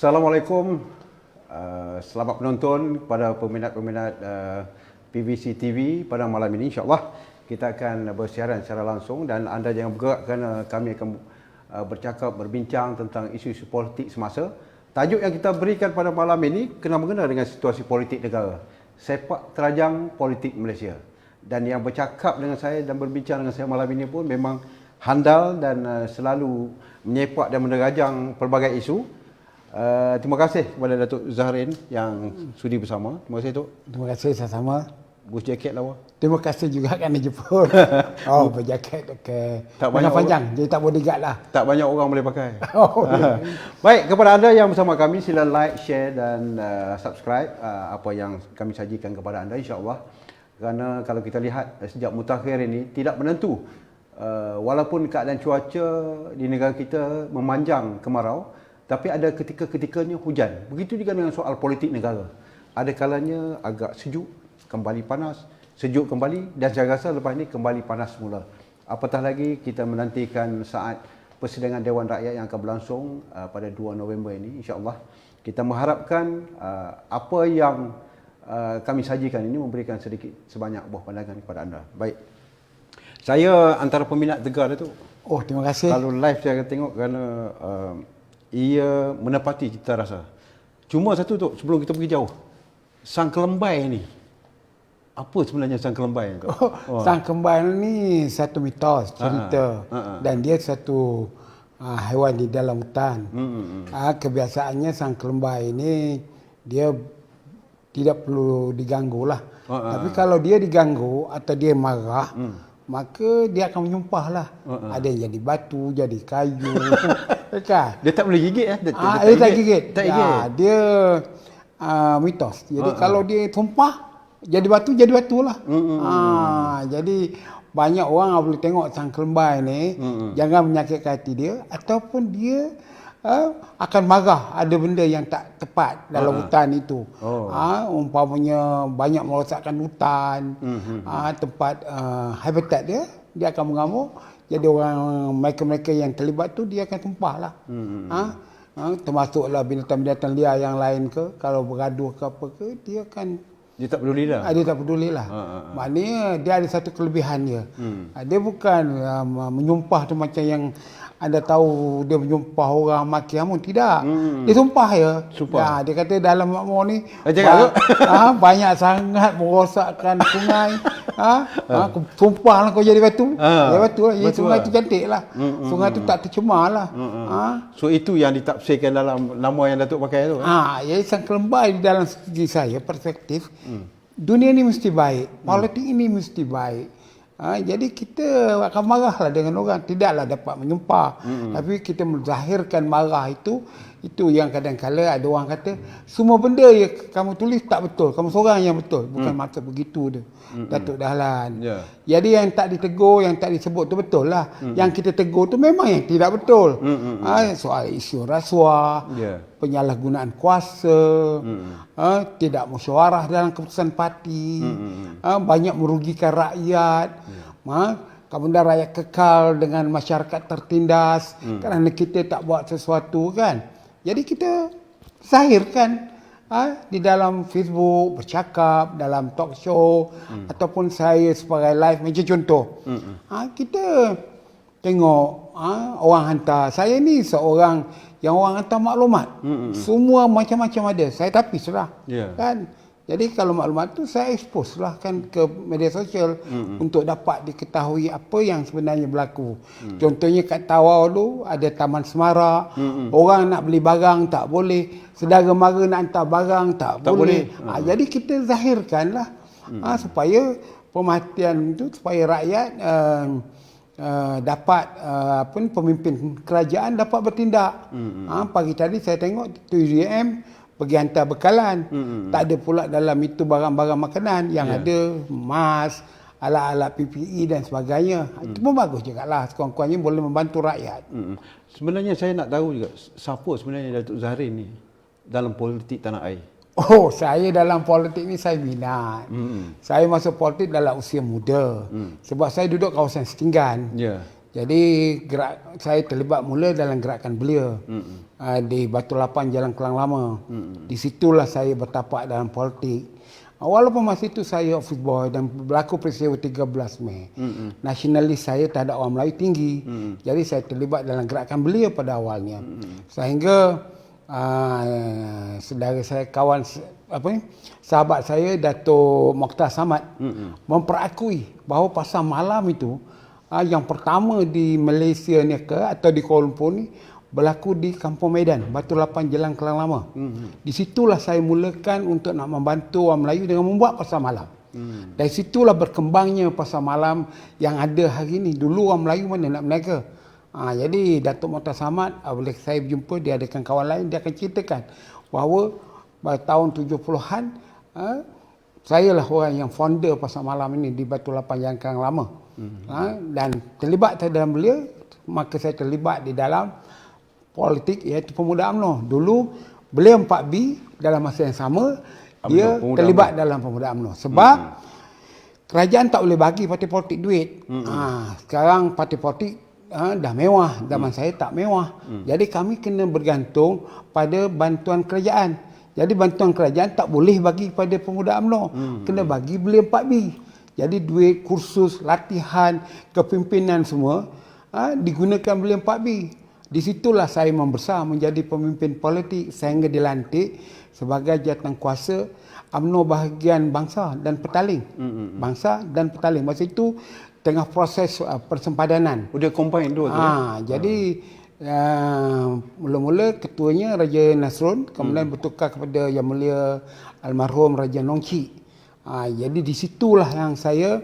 Assalamualaikum, selamat menonton kepada peminat-peminat PVC TV pada malam ini. InsyaAllah kita akan bersiaran secara langsung dan anda jangan bergerak kerana kami akan bercakap, berbincang tentang isu-isu politik semasa. Tajuk yang kita berikan pada malam ini kena-mengena dengan situasi politik negara, sepak terjang politik Malaysia. Dan yang bercakap dengan saya dan berbincang dengan saya malam ini pun memang handal dan selalu menyepak dan menerajang pelbagai isu. Terima kasih kepada Datuk Zahrin yang sudi bersama. Terima kasih, Tok. Terima kasih, sama-sama. Bus jaket lah, Wak. Terima kasih juga kerana jemput. Oh, berjaket okey. Tak banyak panjang, jadi tak bodyguard lah. Tak banyak orang boleh pakai. Oh. Baik, kepada anda yang bersama kami, sila like, share dan subscribe apa yang kami sajikan kepada anda, insya-Allah. Kerana kalau kita lihat sejak mutakhir ini tidak menentu. Walaupun keadaan cuaca di negara kita memanjang kemarau, tapi ada ketika-ketikanya hujan. Begitu juga dengan soal politik negara. Ada kalanya agak sejuk, kembali panas, sejuk kembali dan saya rasa lepas ini kembali panas semula. Apatah lagi kita menantikan saat persidangan Dewan Rakyat yang akan berlangsung pada 2 November ini, insya-Allah. Kita mengharapkan apa yang kami sajikan ini memberikan sedikit sebanyak buah pandangan kepada anda. Baik. Saya antara peminat Tegar tu. Oh, terima kasih. Kalau live saya akan tengok kerana ia menepati cita rasa. Cuma satu tu, sebelum kita pergi jauh. Sang Kelembai ni. Apa sebenarnya Sang Kelembai? Sang Kelembai ni satu mitos, cerita. Dan dia satu haiwan di dalam hutan. Kebiasaannya Sang Kelembai ini dia tidak perlu diganggu lah. Tapi kalau dia diganggu atau dia marah, maka dia akan menyumpah lah. Ada yang jadi batu, jadi kayu. Kan? Dia tak boleh gigit dia tak gigit. Dia mitos. Jadi kalau dia tumpah, jadi batu lah. Jadi banyak orang boleh tengok Sang Kelembai ni, jangan menyakitkan hati dia, ataupun dia akan marah ada benda yang tak tepat dalam hutan itu. Umpamanya banyak merosakkan hutan, tempat habitat dia akan mengamuk. Jadi orang mereka yang terlibat tu dia akan tumpah lah. Termasuklah binatang-binatang liar yang lain ke, kalau bergaduh ke apa ke, dia tak peduli lah. Dia tak peduli lah. Maknanya dia ada satu kelebihan dia. Dia bukan menyumpah tu macam yang anda tahu dia menyumpah orang maki hamun. Tidak. Dia sumpah ya. Dia kata dalam makmur ni banyak sangat merosakkan sungai. Sumpah lah kau jadi batu. Jadi batu lah. Jadi sungai tu cantik lah. Sungai tu tak tercemar lah. So itu yang ditafsirkan dalam nama yang Datuk pakai tu. Jadi Sang Kelembai di dalam segi saya, perspektif, dunia ni mesti baik. Politik ini mesti baik. Jadi kita akan marahlah dengan orang, tidaklah dapat menyumpah. Tapi kita menzahirkan marah itu yang kadang-kala ada orang kata semua benda yang kamu tulis tak betul, kamu seorang yang betul. Bukan maksud begitu dia. Datuk Dahlan. Jadi yang tak ditegur, yang tak disebut tu betul lah. Yang kita tegur tu memang yang tidak betul. Soal isu rasuah, penyalahgunaan kuasa, tidak musyawarah dalam keputusan parti, banyak merugikan rakyat. Kemudian rakyat kekal dengan masyarakat tertindas kerana kita tak buat sesuatu kan. Jadi kita zahirkan di dalam Facebook, bercakap dalam talk show, ataupun saya sebagai live macam contoh. Kita tengok orang hantar. Saya ni seorang yang orang hantar maklumat. Semua macam-macam ada. Saya tapis lah. Kan? Jadi kalau maklumat tu saya expose lah kan ke media sosial untuk dapat diketahui apa yang sebenarnya berlaku. Contohnya kat Tawau tu ada Taman Semarak. Orang nak beli barang tak boleh. Saudara mara nak hantar barang tak boleh. Jadi kita zahirkan lah supaya pemerhatian itu, supaya rakyat dapat pemimpin kerajaan dapat bertindak. Pagi tadi saya tengok 7am pergi hantar bekalan. Tak ada pula dalam itu barang-barang makanan. Yang ada emas, alat-alat PPE dan sebagainya. Itu pun bagus juga lah. Sekurang-kurangnya boleh membantu rakyat. Sebenarnya saya nak tahu juga siapa sebenarnya Datuk Zahrin ni dalam politik tanah air. Oh, saya dalam politik ni saya minat. Saya masuk politik dalam usia muda. Sebab saya duduk kawasan Setinggan. Jadi saya terlibat mula dalam gerakan belia di Batu Lapan Jalan Kelang Lama. Di situlah saya bertapak dalam politik. Walaupun masa itu saya office boy dan berlaku peristiwa 13 Mei. Nasionalis saya terhadap orang Melayu tinggi. Jadi saya terlibat dalam gerakan belia pada awalnya. Sehingga saudara saya, kawan sahabat saya Datuk Mokhtar Samad memperakui bahawa pasar malam itu yang pertama di Malaysia ni atau di Kuala Lumpur ni berlaku di Kampung Medan, Batu Lapan Jalan Kelang Lama. Di situlah saya mulakan untuk nak membantu orang Melayu dengan membuat pasar malam. Dari situlah berkembangnya pasar malam yang ada hari ini. Dulu orang Melayu mana nak berniaga. Jadi Datuk Mokhtar Samad, boleh saya berjumpa, dia adakan kawan lain, dia akan ceritakan bahawa pada tahun 70-an saya lah orang yang founder pasar malam ini di Batu Lapan Jalan Kelang Lama. Dan terlibat saya dalam belia, maka saya terlibat di dalam politik, iaitu Pemuda UMNO. Dulu belia 4B, dalam masa yang sama dia terlibat dalam Pemuda UMNO. Sebab kerajaan tak boleh bagi parti politik duit. Sekarang parti politik dah mewah, zaman saya tak mewah. Jadi kami kena bergantung pada bantuan kerajaan. Jadi bantuan kerajaan tak boleh bagi kepada Pemuda UMNO, kena bagi belia 4B. Jadi duit kursus, latihan, kepimpinan semua digunakan belia 4B. Di situlah saya membesar menjadi pemimpin politik sehingga dilantik sebagai jawatankuasa UMNO bahagian bangsa dan petaling. Bangsa dan petaling. Masa itu tengah proses persempadanan. Dia combine dua tu. Jadi mula-mula ketuanya Raja Nasrun, kemudian bertukar kepada Yang Mulia almarhum Raja Nongki. Jadi di situlah yang saya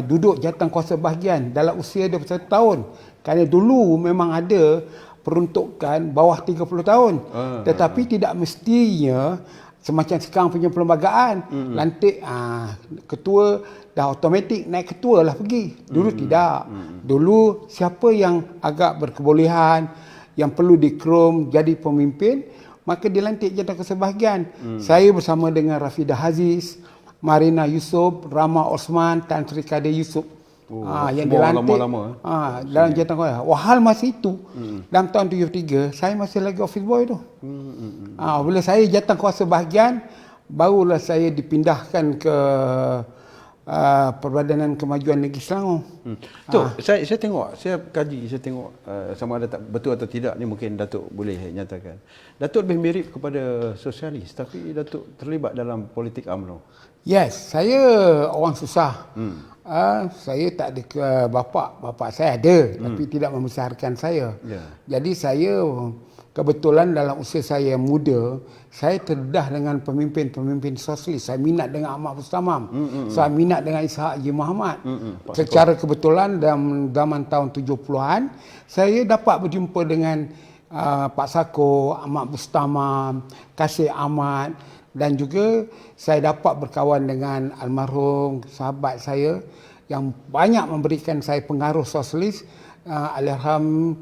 duduk jawatankuasa bahagian dalam usia 21 tahun. Kerana dulu memang ada peruntukan bawah 30 tahun. Tetapi tidak mestinya semacam sekarang punya perlembagaan. Lantik ketua dah automatik naik ketua lah pergi. Dulu tidak. Dulu siapa yang agak berkebolehan, yang perlu dikrom jadi pemimpin, maka dilantik jawatankuasa bahagian. Saya bersama dengan Rafidah Aziz, Marina Yusof, Rama Osman, Tan Sri Kadir Yusof. Yang dilantik dalam jawatankuasa. Wahal masa itu, dalam tahun 73, saya masih lagi office boy tu. Bila saya jawatankuasa bahagian, barulah saya dipindahkan ke Perbadanan Kemajuan Negeri Selangor. Saya tengok, saya kaji, saya tengok sama ada tak betul atau tidak ni, mungkin Datuk boleh nyatakan. Datuk lebih mirip kepada sosialis, tapi Datuk terlibat dalam politik UMNO. Yes, saya orang susah. Saya tak ada bapa saya ada, tapi tidak membesarkan saya. Jadi saya kebetulan dalam usia saya yang muda, saya terdedah dengan pemimpin-pemimpin sosialis. Saya minat dengan Ahmad Mustamam. Saya minat dengan Ishak Haji Muhammad. Secara kebetulan dalam zaman tahun 70-an, saya dapat berjumpa dengan Pak Sako, Ahmad Mustamam, Kasih Ahmad, dan juga saya dapat berkawan dengan almarhum sahabat saya yang banyak memberikan saya pengaruh sosialis, almarhum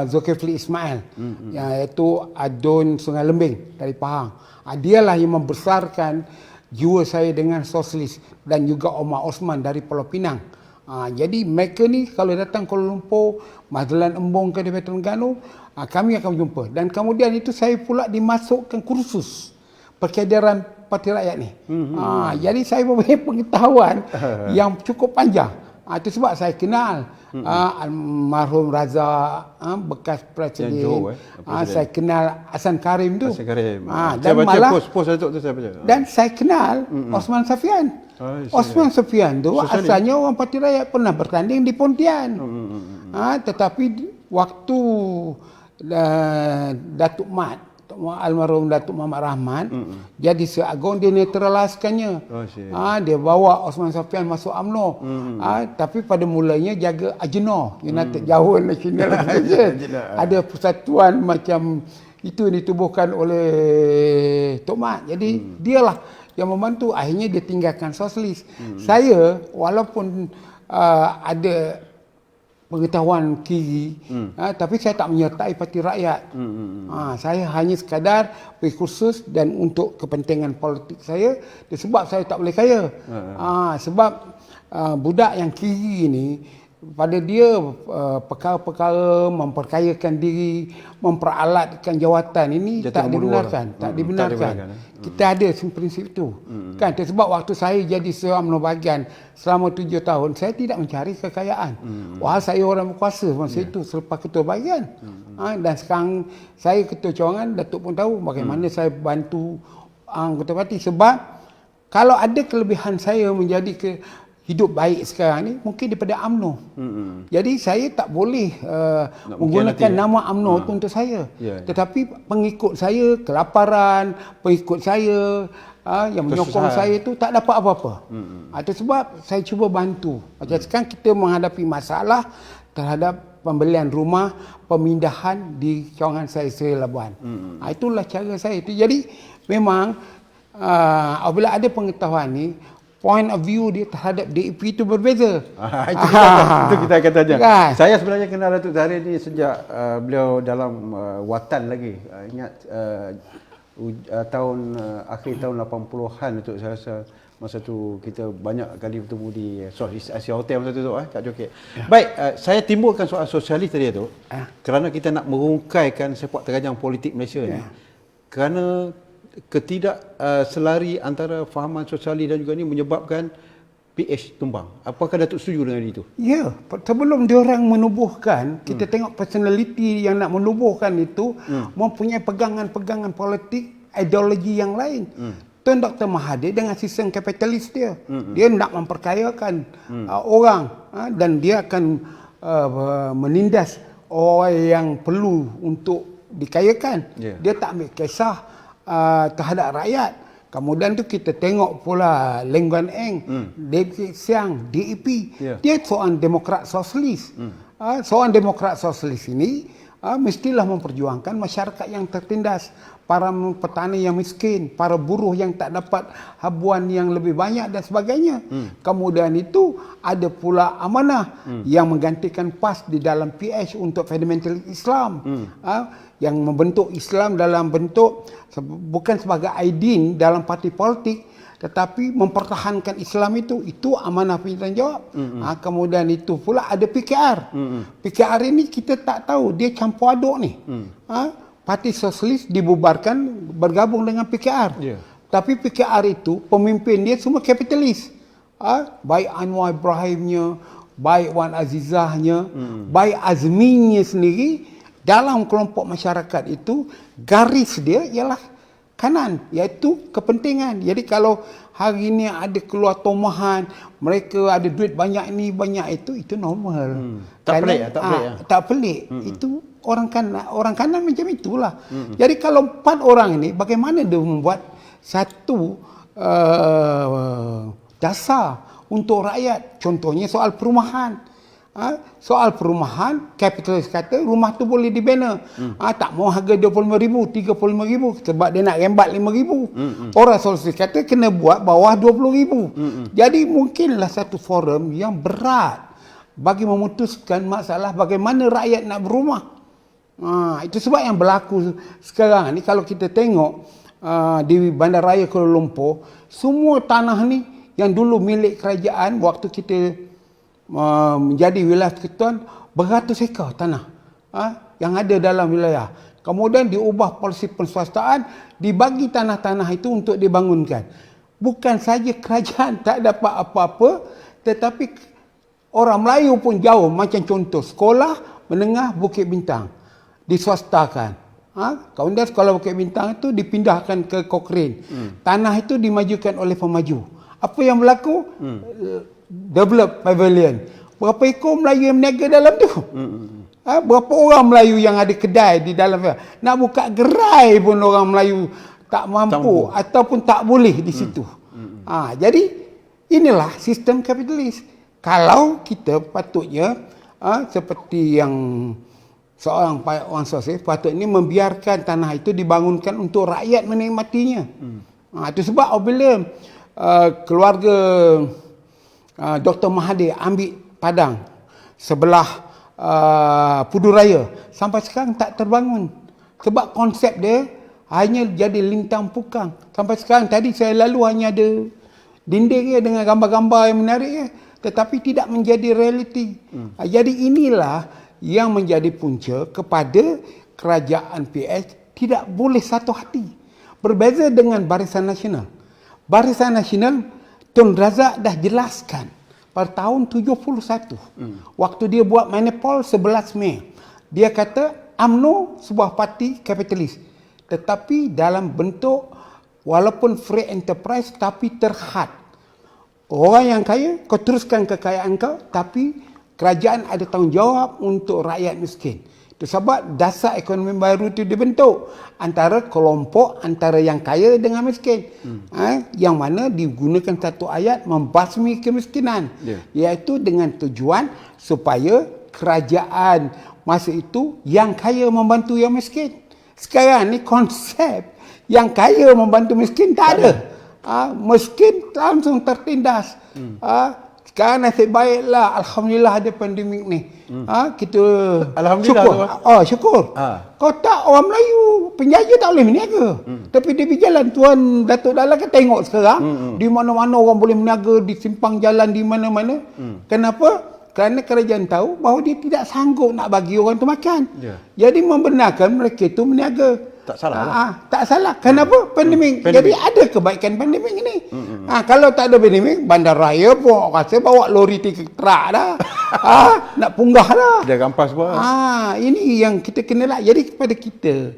Zulkifli Ismail, iaitu Adun Sungai Lembing dari Pahang. Dialah yang membesarkan jiwa saya dengan sosialis, dan juga Omar Osman dari Pulau Pinang. Jadi mereka ni kalau datang Kuala Lumpur, Mazlan Embong ke Debatan Terengganu, kami akan berjumpa. Dan kemudian itu saya pula dimasukkan kursus perkaderan Parti Rakyat ni. Jadi saya mempunyai pengetahuan yang cukup panjang. Itu sebab saya kenal almarhum Razak, bekas presiden. Saya kenal Hasan Karim tu. Hasan Karim. Dan saya baca malah post Datuk tu, saya baca. Dan saya kenal Osman Safian. Osman Safian tu asalnya orang Parti Rakyat, pernah bertanding di Pontian. Tetapi waktu Datuk Mat, almarhum Datuk Muhammad Rahman jadi seagung, dia netraliskannya. Dia bawa Osman Safian masuk UMNO. Tapi pada mulanya jaga AJNO, United Jawon Nasional Association. Ada persatuan macam itu ditubuhkan oleh Tok Mat. Jadi dialah yang membantu. Akhirnya dia tinggalkan sosialis. Saya walaupun ada pengetahuan kiri, tapi saya tak menyertai parti rakyat. Saya hanya sekadar pergi kursus dan untuk kepentingan politik saya, sebab saya tak boleh kaya. Sebab budak yang kiri ni, pada dia perkara-perkara memperkayakan diri, memperalatkan jawatan ini Jatuh tak nombor dibenarkan, dua lah. tak Tak dibenarkan. dibenarkan, Kita ada prinsip itu. Kan sebab waktu saya jadi seorang bahagian selama 7 tahun, saya tidak mencari kekayaan. Wah, saya orang berkuasa masa itu selepas ketua bahagian. Dan sekarang saya ketua cawangan, Datuk pun tahu bagaimana saya bantu anggota parti. Sebab kalau ada kelebihan saya menjadi hidup baik sekarang ni mungkin daripada UMNO. Jadi saya tak boleh menggunakan nama UMNO tu untuk saya. Tetapi pengikut saya kelaparan, pengikut saya yang menyokong saya tu tak dapat apa-apa. Itu sebab saya cuba bantu. Macam sekarang kita menghadapi masalah terhadap pembelian rumah, pemindahan di cawangan saya Seri Labuan. Itulah cara saya itu. Jadi memang apabila ada pengetahuan ni, point of view dia terhadap DAP itu berbeza. Itu kita akan tanya. Kan? Saya sebenarnya kenal Datuk Zahrin ni sejak beliau dalam watan lagi. Ingat tahun akhir tahun 80-an itu saya rasa masa tu kita banyak kali bertemu di Southeast Asia Hotel masa tu Kak Joket. Baik, saya timbulkan soal sosialis tadi tu. Kerana kita nak merungkaikan sepak terjang politik Malaysia ni. Kerana selari antara fahaman sosialis dan juga ni menyebabkan PH tumbang. Apakah Datuk setuju dengan itu? Ya, sebelum diorang menubuhkan, kita tengok personality yang nak menubuhkan itu mempunyai pegangan-pegangan politik, ideologi yang lain. Tuan Dr. Mahathir dengan sistem kapitalis dia. Dia nak memperkayakan orang dan dia akan menindas orang yang perlu untuk dikayakan. Dia tak ambil kisah terhadap rakyat. Kemudian tu kita tengok pula Leng Guan Eng, David Siang, DAP. Dia seorang demokrat sosialis. Seorang demokrat sosialis ini mestilah memperjuangkan masyarakat yang tertindas, para petani yang miskin, para buruh yang tak dapat habuan yang lebih banyak dan sebagainya. Kemudian itu ada pula amanah yang menggantikan PAS di dalam PH untuk fundamental Islam. Yang membentuk Islam dalam bentuk bukan sebagai aidin dalam parti politik, tetapi mempertahankan Islam itu amanah tanggungjawab. Kemudian itu pula ada PKR. PKR ini kita tak tahu, dia campur aduk ni. Parti Sosialis dibubarkan bergabung dengan PKR. Tapi PKR itu pemimpin dia semua kapitalis. Baik Anwar Ibrahimnya, baik Wan Azizahnya, baik Azminya sendiri. Dalam kelompok masyarakat itu garis dia ialah kanan, iaitu kepentingan. Jadi kalau hari ini ada keluar tomahan, mereka ada duit banyak ini banyak itu normal. Tak pelik. Tak pelik. Itu orang kanan macam itulah. Jadi kalau 4 orang ini bagaimana dia membuat satu dasar untuk rakyat. Contohnya soal perumahan. Soal perumahan, kapitalis kata rumah tu boleh dibina. Tak mau harga 25,000, 35,000 sebab dia nak rembat 5,000. Orang sosialis kata kena buat bawah 20,000. Jadi mungkinlah satu forum yang berat bagi memutuskan masalah bagaimana rakyat nak berumah. Itu sebab yang berlaku sekarang ni. Kalau kita tengok di Bandaraya Kuala Lumpur, semua tanah ni yang dulu milik kerajaan waktu kita menjadi wilayah persekutuan, beratus ekar tanah yang ada dalam wilayah. Kemudian diubah polisi penswastaan, dibagi tanah-tanah itu untuk dibangunkan. Bukan saja kerajaan tak dapat apa-apa, tetapi orang Melayu pun jauh. Macam contoh sekolah menengah Bukit Bintang diswastakan. Kemudian sekolah Bukit Bintang itu dipindahkan ke Cochrane. Tanah itu dimajukan oleh pemaju. Apa yang berlaku? Develop pavilion. Berapa ekor Melayu yang berniaga dalam tu? Berapa orang Melayu yang ada kedai di dalam? Nak buka gerai pun orang Melayu tak mampu ataupun tak boleh di situ. Jadi inilah sistem kapitalis. Kalau kita patutnya seperti yang seorang orang sosial patutnya membiarkan tanah itu dibangunkan untuk rakyat menikmatinya. Itu sebab apabila keluarga Dr. Mahathir ambil padang sebelah Puduraya sampai sekarang tak terbangun. Sebab konsep dia hanya jadi lintang pukang. Sampai sekarang tadi saya lalu hanya ada dinding dia dengan gambar-gambar yang menarik dia, tetapi tidak menjadi realiti. Jadi inilah yang menjadi punca kepada kerajaan PS tidak boleh satu hati. Berbeza dengan Barisan Nasional. Barisan Nasional Tun Razak dah jelaskan pada tahun 71. Waktu dia buat Manipul 11 Mei. Dia kata UMNO sebuah parti kapitalis. Tetapi dalam bentuk walaupun free enterprise tapi terhad. Orang yang kaya, kau teruskan kekayaan kau, tapi kerajaan ada tanggungjawab untuk rakyat miskin. Itu sebab dasar ekonomi baru itu dibentuk antara kelompok antara yang kaya dengan miskin. Yang mana digunakan satu ayat membasmi kemiskinan. Iaitu dengan tujuan supaya kerajaan masa itu yang kaya membantu yang miskin. Sekarang ni konsep yang kaya membantu miskin tak ada. Miskin langsung tertindas. Sekarang nasib baiklah, alhamdulillah ada pandemik ni. Kita Alhamdulillah syukur. Syukur. Kau tak, orang Melayu penjajah tak boleh berniaga. Tapi dia pergi jalan, Tuan Datuk Dahlan kan tengok sekarang di mana-mana orang boleh berniaga, di simpang jalan di mana-mana. Kenapa? Kerana kerajaan tahu bahawa dia tidak sanggup nak bagi orang tu makan. Jadi membenarkan mereka itu berniaga. Tak salah lah. Tak salah. Kenapa? Pandemik. Jadi ada kebaikan pandemik ini. Kalau tak ada pandemik, bandaraya pun orang rasa bawa lori 3 trak dah. Nak punggah dah. Dia rampas pun. Ini yang kita kena lah. Jadi kepada kita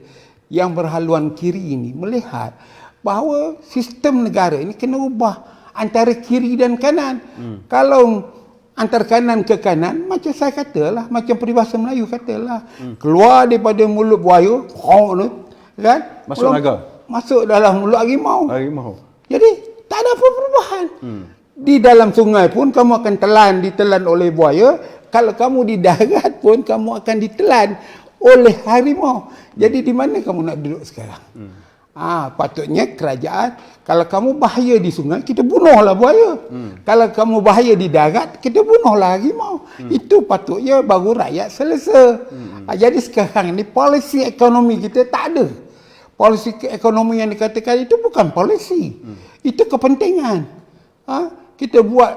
yang berhaluan kiri ini melihat bahawa sistem negara ini kena ubah antara kiri dan kanan. Kalau antara kanan ke kanan, macam saya katalah, macam peribahasa Melayu katalah, keluar daripada mulut buaya, kan? Masuk naga. Masuk dalam mulut harimau. Jadi tak ada apa perubahan. Di dalam sungai pun kamu akan ditelan oleh buaya. Kalau kamu di darat pun kamu akan ditelan oleh harimau. Jadi di mana kamu nak duduk sekarang? Patutnya kerajaan, kalau kamu bahaya di sungai, kita bunuhlah buaya. Kalau kamu bahaya di darat, kita bunuhlah harimau. Itu patutnya baru rakyat selesa. Jadi sekarang ni polisi ekonomi kita tak ada. Polisi ekonomi yang dikatakan itu bukan polisi. Itu kepentingan. Kita buat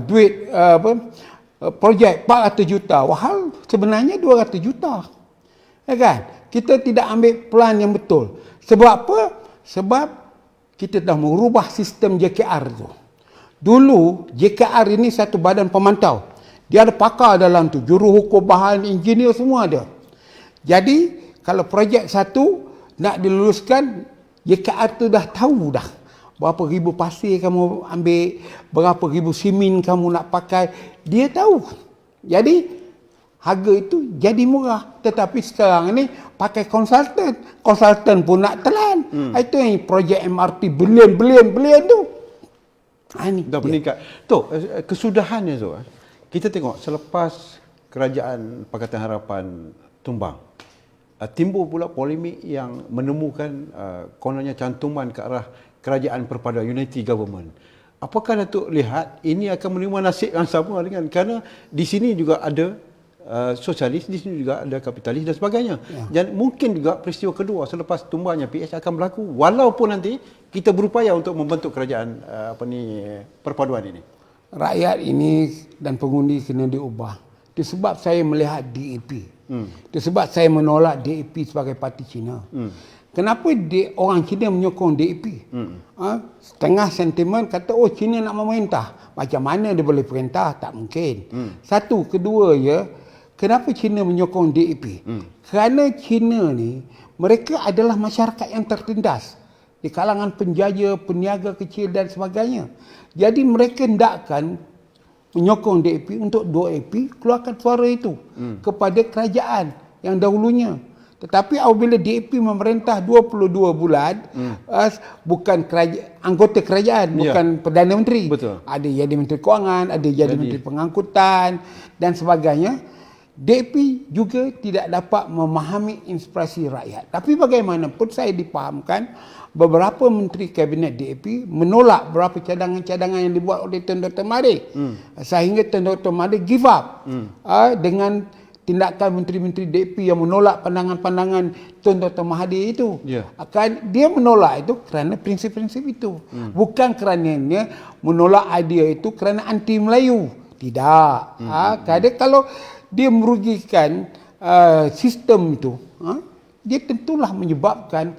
duit projek 400 juta. Wahal sebenarnya 200 juta. Ya kan? Kita tidak ambil pelan yang betul. Sebab apa? Sebab kita dah merubah sistem JKR tu. Dulu JKR ini satu badan pemantau. Dia ada pakar dalam tu, juru hukum bahan, engineer semua ada. Jadi kalau projek satu nak diluluskan, JKR tu dah tahu dah berapa ribu pasir kamu ambil, berapa ribu simen kamu nak pakai, dia tahu. Jadi harga itu jadi murah. Tetapi sekarang ni pakai konsultan pun nak telan. Itu yang projek MRT bilion tu. Ini dah meningkat. Tu kesudahannya tu. Kita tengok selepas kerajaan Pakatan Harapan tumbang, timbul pula polemik yang menemukan kononnya cantuman ke arah kerajaan perpaduan unity government. Apakah Datuk lihat ini akan menerima nasib yang sama dengan, kerana di sini juga ada sosialis, di sini juga ada kapitalis dan sebagainya. Dan mungkin juga peristiwa kedua selepas tumbangnya PH akan berlaku walaupun nanti kita berupaya untuk membentuk kerajaan perpaduan ini. Rakyat ini dan pengundi kena diubah. Itu sebab saya melihat DAP. Itu sebab saya menolak DAP sebagai parti Cina. Kenapa orang Cina menyokong DAP? Setengah sentimen kata, Cina nak memerintah. Macam mana dia boleh perintah? Tak mungkin. Satu. Kedua, kenapa Cina menyokong DAP? Kerana Cina ni, mereka adalah masyarakat yang tertindas. Di kalangan penjaya, peniaga kecil dan sebagainya. Jadi mereka hendakkan menyokong DAP untuk DAP keluarkan suara itu kepada kerajaan yang dahulunya. Tetapi apabila DAP memerintah 22 bulan, bukan anggota kerajaan, bukan Perdana Menteri. Betul. Ada jadi Menteri Kewangan, ada jadi Menteri Pengangkutan dan sebagainya. DAP juga tidak dapat memahami inspirasi rakyat. Tapi bagaimanapun saya dipahamkan beberapa menteri kabinet DAP menolak beberapa cadangan-cadangan yang dibuat oleh Tun Dr. Mahathir. Sehingga Tun Dr. Mahathir give up dengan tindakan menteri-menteri DAP yang menolak pandangan-pandangan Tun Dr. Mahathir itu. Dia menolak itu kerana prinsip-prinsip itu. Bukan kerananya menolak idea itu kerana anti Melayu. Tidak. Kadang kalau dia merugikan sistem itu, dia tentulah menyebabkan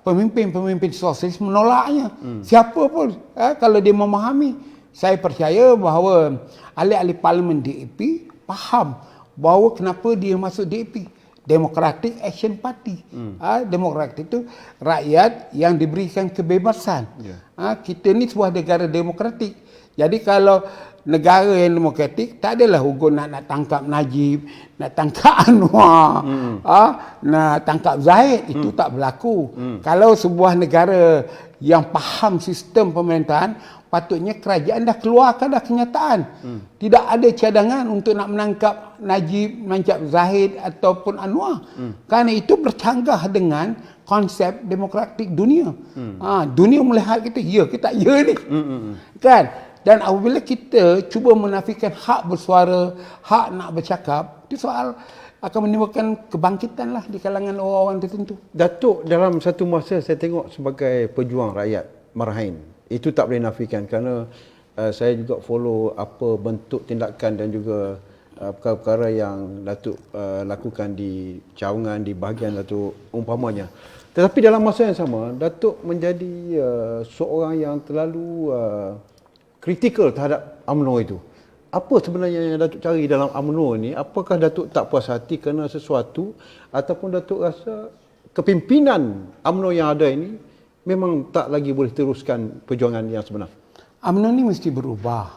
pemimpin-pemimpin sosialis menolaknya. Siapa pun kalau dia memahami, saya percaya bahawa ahli-ahli parlimen DAP faham bahawa kenapa dia masuk DAP. Democratic Action Party. Demokratik itu rakyat yang diberikan kebebasan. Kita ni sebuah negara demokratik. Jadi kalau negara yang demokratik, tak adalah hukum nak tangkap Najib, nak tangkap Anwar, nak tangkap Zahid, itu tak berlaku. Kalau sebuah negara yang faham sistem pemerintahan, patutnya kerajaan dah keluarkan dah kenyataan. Tidak ada cadangan untuk nak menangkap Najib, menangkap Zahid ataupun Anwar. Kerana itu bercanggah dengan konsep demokratik dunia. Dunia melihat kita, ya ke tak ya ni. Kan? Dan apabila kita cuba menafikan hak bersuara, hak nak bercakap, itu soal akan menimbulkan kebangkitan lah di kalangan orang-orang tertentu. Datuk dalam satu masa saya tengok sebagai pejuang rakyat marahin. Itu tak boleh nafikan kerana saya juga follow apa bentuk tindakan dan juga perkara-perkara yang Datuk lakukan di cawangan, di bahagian Datuk umpamanya. Tetapi dalam masa yang sama, Datuk menjadi seorang yang terlalu kritikal terhadap UMNO itu. Apa sebenarnya yang Datuk cari dalam UMNO ni? Apakah Datuk tak puas hati kerana sesuatu ataupun Datuk rasa kepimpinan UMNO yang ada ini memang tak lagi boleh teruskan perjuangan yang sebenar? UMNO ni mesti berubah.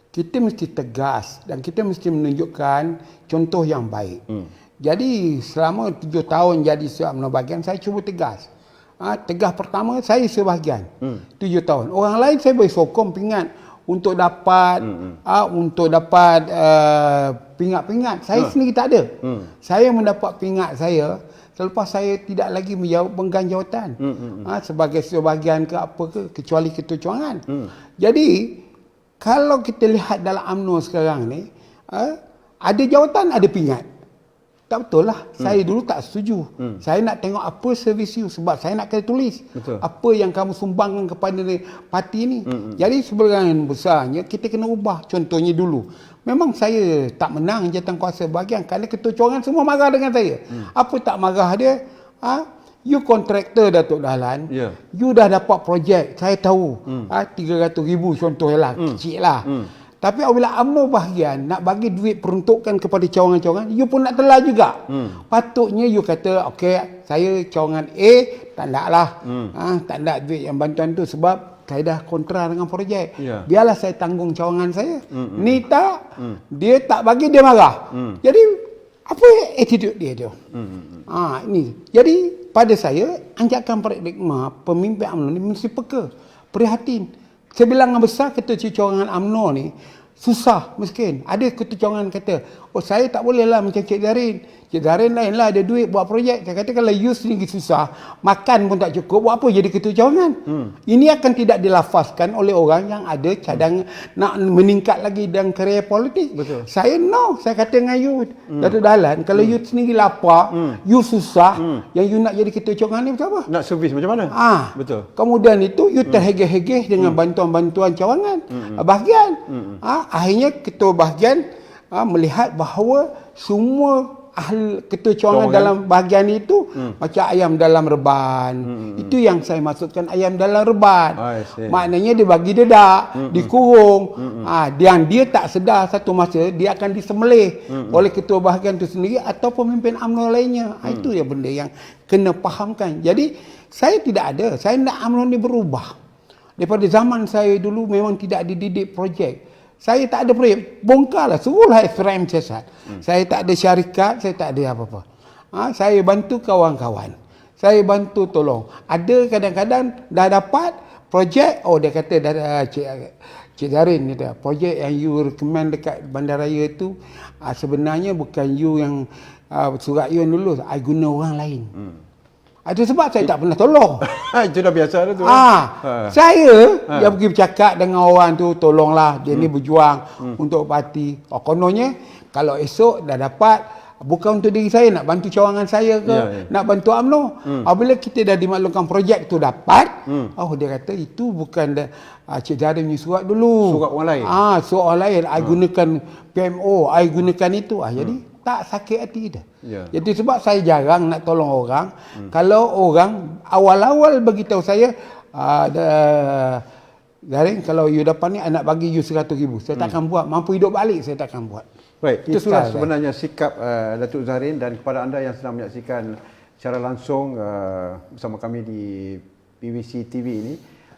Kita mesti tegas dan kita mesti menunjukkan contoh yang baik. Jadi selama 7 tahun jadi UMNO bahagian, saya cuba tegas. Tegas pertama saya sebahagian 7 tahun. Orang lain saya boleh sokong pingat untuk dapat pingat-pingat. Saya sendiri tak ada. Saya mendapat pingat saya selepas saya tidak lagi memegang jawatan sebagai sebahagian ke apa ke, kecuali ketua cawangan. Jadi kalau kita lihat dalam UMNO sekarang ni, ada jawatan, ada pingat. Tak betul lah. Saya dulu tak setuju. Saya nak tengok apa servis you, sebab saya nak kena tulis apa yang kamu sumbangkan kepada parti ni. Jadi sebagian besarnya kita kena ubah. Contohnya dulu, memang saya tak menang jawatan kuasa bahagian kerana ketua cawangan semua marah dengan saya. Apa tak marah dia? You kontraktor Datuk Dahlan, you dah dapat projek, saya tahu 300,000 contohnya lah, kecil lah. Tapi apabila UMNO bahagian nak bagi duit peruntukan kepada cawangan-cawangan, you pun nak telah juga. Patutnya you kata, okey, saya cawangan A, tak nak lah. Tak nak duit yang bantuan tu sebab saya dah kontra dengan projek. Biarlah saya tanggung cawangan saya. Ni tak, dia tak bagi, dia marah. Jadi, apa attitude dia tu? Ini. Jadi, pada saya, anjakan paradigma pemimpin UMNO ni mesti peka, prihatin. Sebilangan besar ketua cawangan UMNO ni susah, miskin. Ada ketua cawangan kata, oh saya tak boleh lah macam Cik Zarin. Cik Zarin lain lah, ada duit buat projek. Saya kata kalau you sendiri susah, makan pun tak cukup, buat apa jadi ketua cawangan? Ini akan tidak dilafazkan oleh orang yang ada cadang nak meningkat lagi dalam karier politik. Saya saya kata dengan you, Datuk Dahlan, kalau you sendiri lapar, you susah, yang you nak jadi ketua cawangan ni macam apa? Nak servis macam mana? Betul. Kemudian itu you terhegeh-hegeh dengan bantuan-bantuan cawangan bahagian. Akhirnya ketua bahagian melihat bahawa semua ketua cawangan dalam bahagian itu macam ayam dalam reban. Itu yang saya maksudkan, ayam dalam reban. Maknanya dia bagi dedak, dikurung. Dia tak sedar satu masa dia akan disembelih oleh ketua bahagian itu sendiri atau pemimpin UMNO lainnya. Itu yang benda yang kena fahamkan. Jadi saya tidak ada, saya nak UMNO ni berubah. Daripada zaman saya dulu memang tidak dididik projek. Saya tak ada projek, bongkarlah, suruhlah SRM siasat. Saya tak ada syarikat, saya tak ada apa-apa. Saya bantu kawan-kawan. Saya bantu tolong. Ada kadang-kadang dah dapat, projek, dia kata dari Cik Zarin ni dah, projek yang you recommend dekat bandaraya tu sebenarnya bukan you yang surat you yang dulu, I guna orang lain. Itu sebab saya tak pernah tolong. Itu dah biasa dah tu. Saya yang pergi bercakap dengan orang tu, tolonglah dia ni berjuang untuk parti. Kononnya kalau esok dah dapat, bukan untuk diri saya, nak bantu cawangan saya ke, nak bantu UMNO. Apabila kita dah dimaklumkan projek tu dapat, dia kata itu bukan Cik Zarin punya surat dulu. Surat orang lain. Surat orang lain. I gunakan PMO, I gunakan itu. Jadi tak sakit hati dah. Jadi sebab saya jarang nak tolong orang. Kalau orang awal-awal beritahu saya, Zarin, kalau you dapat ni, I nak bagi you 100,000. Saya takkan buat. Mampu hidup balik, saya takkan buat. Baik, itulah sebenarnya sikap Datuk Zarin, dan kepada anda yang sedang menyaksikan secara langsung bersama kami di PVC TV ini,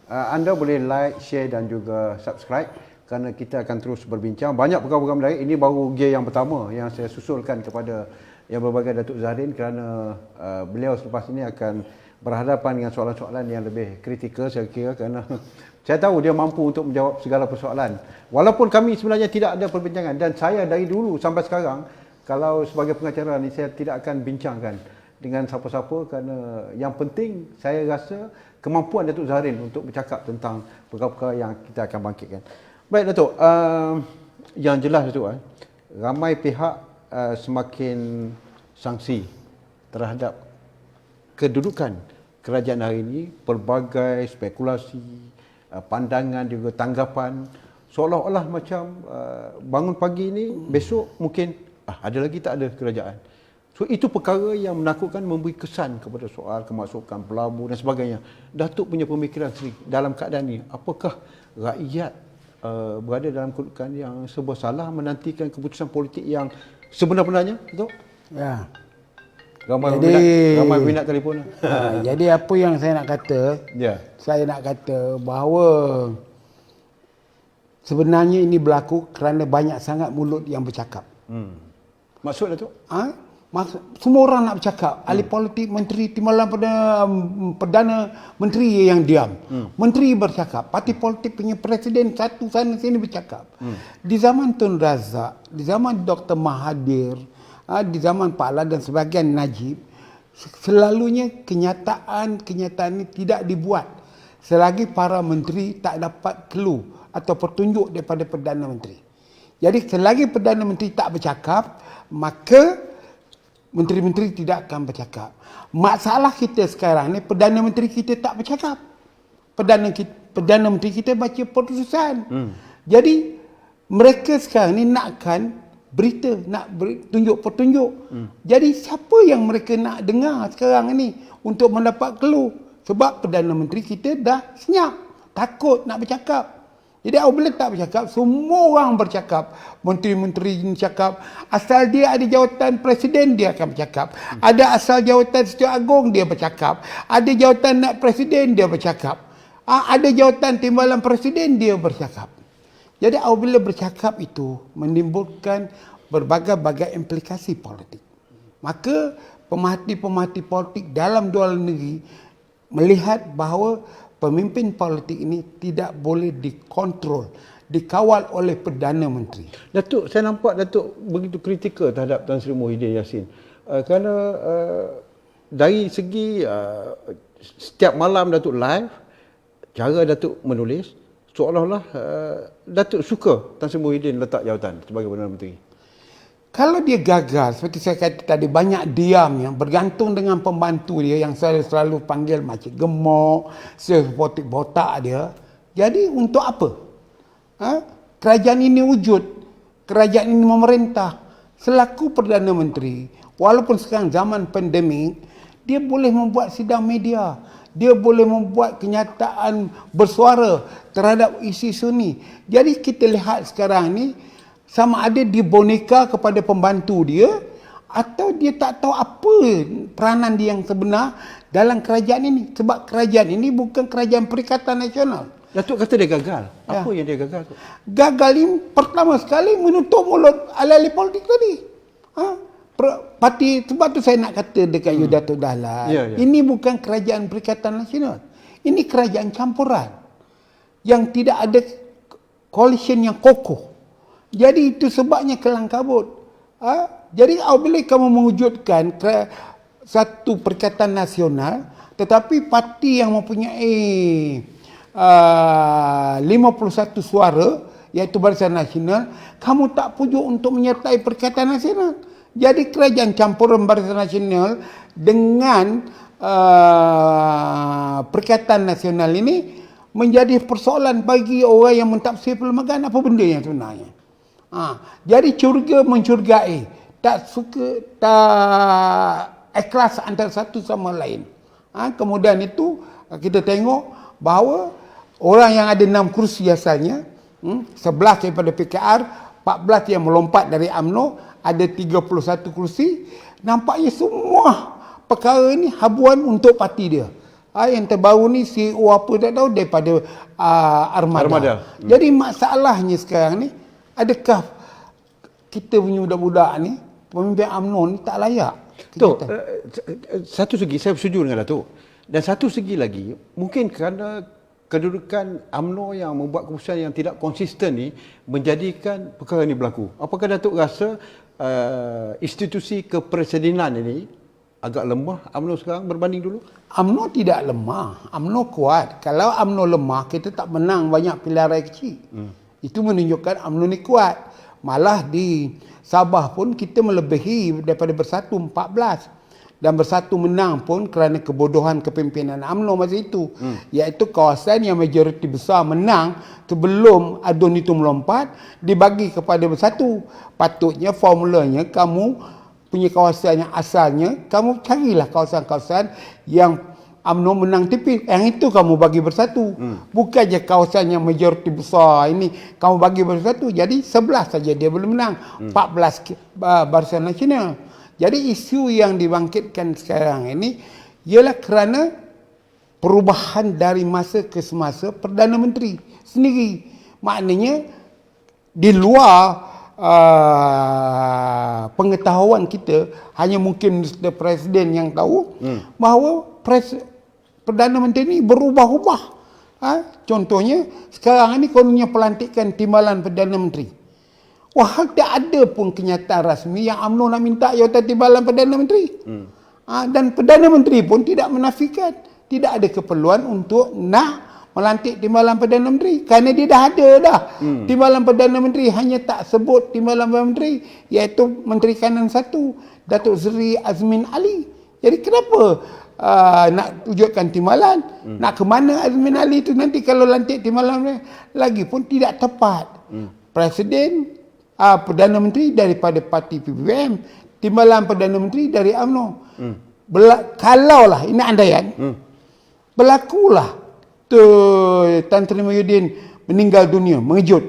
anda boleh like, share dan juga subscribe kerana kita akan terus berbincang. Banyak program-program menarik. Ini baru gear yang pertama yang saya susulkan kepada yang berbagai Datuk Zarin kerana beliau selepas ini akan berhadapan dengan soalan-soalan yang lebih kritikal saya kira, kerana saya tahu dia mampu untuk menjawab segala persoalan. Walaupun kami sebenarnya tidak ada perbincangan, dan saya dari dulu sampai sekarang kalau sebagai pengacara ni saya tidak akan bincangkan dengan siapa-siapa, kerana yang penting saya rasa kemampuan Datuk Zarin untuk bercakap tentang perkara-perkara yang kita akan bangkitkan. Baik Datuk, yang jelas Datuk, ramai pihak semakin sangsi terhadap kedudukan kerajaan hari ini, pelbagai spekulasi, pandangan juga tanggapan, seolah-olah macam bangun pagi ni, besok mungkin ada lagi tak ada kerajaan. So itu perkara yang menakutkan, memberi kesan kepada soal kemasukan pelabu dan sebagainya. Datuk punya pemikiran sendiri dalam keadaan ini, apakah rakyat berada dalam kedudukan yang serba salah menantikan keputusan politik yang sebenar-benarnya, Datuk? Ya. Ramai minat telefon. Jadi apa yang saya nak kata? Saya nak kata bahawa sebenarnya ini berlaku kerana banyak sangat mulut yang bercakap. Maksud Datuk? Semua orang nak bercakap. Ahli politik, menteri, timbalan perdana menteri yang diam. Menteri bercakap. Parti politik punya presiden satu sana sini bercakap. Di zaman Tun Razak, di zaman Dr. Mahathir, di zaman Pak Ala dan sebagian Najib, selalunya kenyataan ini tidak dibuat selagi para menteri tak dapat clue atau petunjuk daripada Perdana Menteri. Jadi selagi Perdana Menteri tak bercakap, maka menteri-menteri tidak akan bercakap. Masalah kita sekarang ni, Perdana Menteri kita tak bercakap. Perdana Menteri kita baca putusan. Jadi mereka sekarang ni nakkan berita, nak tunjuk petunjuk. Jadi siapa yang mereka nak dengar sekarang ni untuk mendapat clue? Sebab Perdana Menteri kita dah senyap, takut nak bercakap. Jadi apabila tak bercakap, semua orang bercakap. Menteri-menteri ini cakap, asal dia ada jawatan presiden, dia akan bercakap. Ada asal jawatan Setiausaha Agong, dia bercakap. Ada jawatan naib presiden, dia bercakap. Ada jawatan timbalan presiden, dia bercakap. Jadi apabila bercakap itu menimbulkan berbagai-bagai implikasi politik. Maka pemerhati-pemerhati politik dalam dua negeri melihat bahawa pemimpin politik ini tidak boleh dikontrol, dikawal oleh Perdana Menteri. Datuk, saya nampak Datuk begitu kritikal terhadap Tan Sri Muhyiddin Yassin. Kerana dari segi setiap malam Datuk live, cara Datuk menulis, seolah-olah Datuk suka Tan Sri Muhyiddin letak jawatan sebagai Perdana Menteri. Kalau dia gagal, seperti saya kata tadi, banyak diam yang bergantung dengan pembantu dia yang saya selalu panggil macam gemuk, sepotik botak dia. Jadi untuk apa? Kerajaan ini wujud, kerajaan ini memerintah. Selaku Perdana Menteri, walaupun sekarang zaman pandemik, dia boleh membuat sidang media. Dia boleh membuat kenyataan bersuara terhadap isu-isu ni. Jadi kita lihat sekarang ni, sama ada dia boneka kepada pembantu dia atau dia tak tahu apa peranan dia yang sebenar dalam kerajaan ini. Sebab kerajaan ini bukan kerajaan Perikatan Nasional. Datuk kata dia gagal. Apa yang dia gagal tu? Gagal ini pertama sekali menutup mulut ahli-ahli politik tadi. Parti, sebab tu saya nak kata dekat you Datuk Dahlan, ini bukan kerajaan Perikatan Nasional. Ini kerajaan campuran. yang tidak ada coalition yang kokoh. Jadi itu sebabnya kelang kabut. Jadi apabila kamu mewujudkan satu perikatan nasional, tetapi parti yang mempunyai 51 suara, iaitu Barisan Nasional, kamu tak pujuk untuk menyertai perikatan nasional. Jadi kerajaan campuran Barisan Nasional dengan perikatan nasional ini menjadi persoalan bagi orang yang mentafsir perlembagaan apa benda yang sebenarnya. Jadi mencurigai, tak ikhlas antara satu sama lain. Kemudian itu kita tengok bahawa orang yang ada 6 kursi asalnya, 11 daripada PKR, 14 yang melompat dari UMNO, ada 31 kursi. Nampaknya semua perkara ini habuan untuk parti dia. Yang terbaru ni CEO apa tak tahu daripada Armada. Jadi masalahnya sekarang ni, adakah kita punya budak-budak ni, pemimpin UMNO ni tak layak? Satu segi saya setuju dengan Datuk. Dan satu segi lagi, mungkin kerana kedudukan UMNO yang membuat keputusan yang tidak konsisten ni menjadikan perkara ini berlaku. Apakah Datuk rasa institusi kepresidenan ini agak lemah UMNO sekarang berbanding dulu? UMNO tidak lemah, UMNO kuat. Kalau UMNO lemah, kita tak menang banyak pilihan raya kecil. Itu menunjukkan UMNO ni kuat. Malah di Sabah pun kita melebihi daripada Bersatu 14. Dan Bersatu menang pun kerana kebodohan kepimpinan UMNO masa itu. Iaitu kawasan yang majoriti besar menang sebelum adun itu melompat, dibagi kepada Bersatu. Patutnya formulanya kamu punya kawasan yang asalnya, kamu carilah kawasan-kawasan yang UMNO menang tipis, yang itu kamu bagi Bersatu. Bukan je kawasan yang majoriti besar ini kamu bagi Bersatu. Jadi 11 saja dia belum menang, 14 Barisan Nasional. Jadi isu yang dibangkitkan sekarang ini ialah kerana perubahan dari masa ke semasa Perdana Menteri sendiri. Maknanya di luar pengetahuan kita, hanya mungkin Mr. Presiden yang tahu bahawa Perdana Menteri ini berubah-ubah. Contohnya sekarang ini kononnya pelantikan timbalan Perdana Menteri. Wah, tak ada pun kenyataan rasmi yang UMNO nak minta jawatan timbalan Perdana Menteri. Dan Perdana Menteri pun tidak menafikan tidak ada keperluan untuk nak melantik timbalan Perdana Menteri, kerana dia dah ada dah. Timbalan Perdana Menteri, hanya tak sebut timbalan Perdana Menteri, iaitu Menteri Kanan 1, Datuk Seri Azmin Ali. Jadi kenapa nak wujudkan timbalan? Nak ke mana Azmin Ali itu nanti kalau lantik timbalan? Lagipun tidak tepat. Presiden Perdana Menteri daripada parti PPM, timbalan Perdana Menteri dari UMNO. Kalaulah, ini andaian, berlakulah Tan Sri Muhyiddin meninggal dunia, mengejut.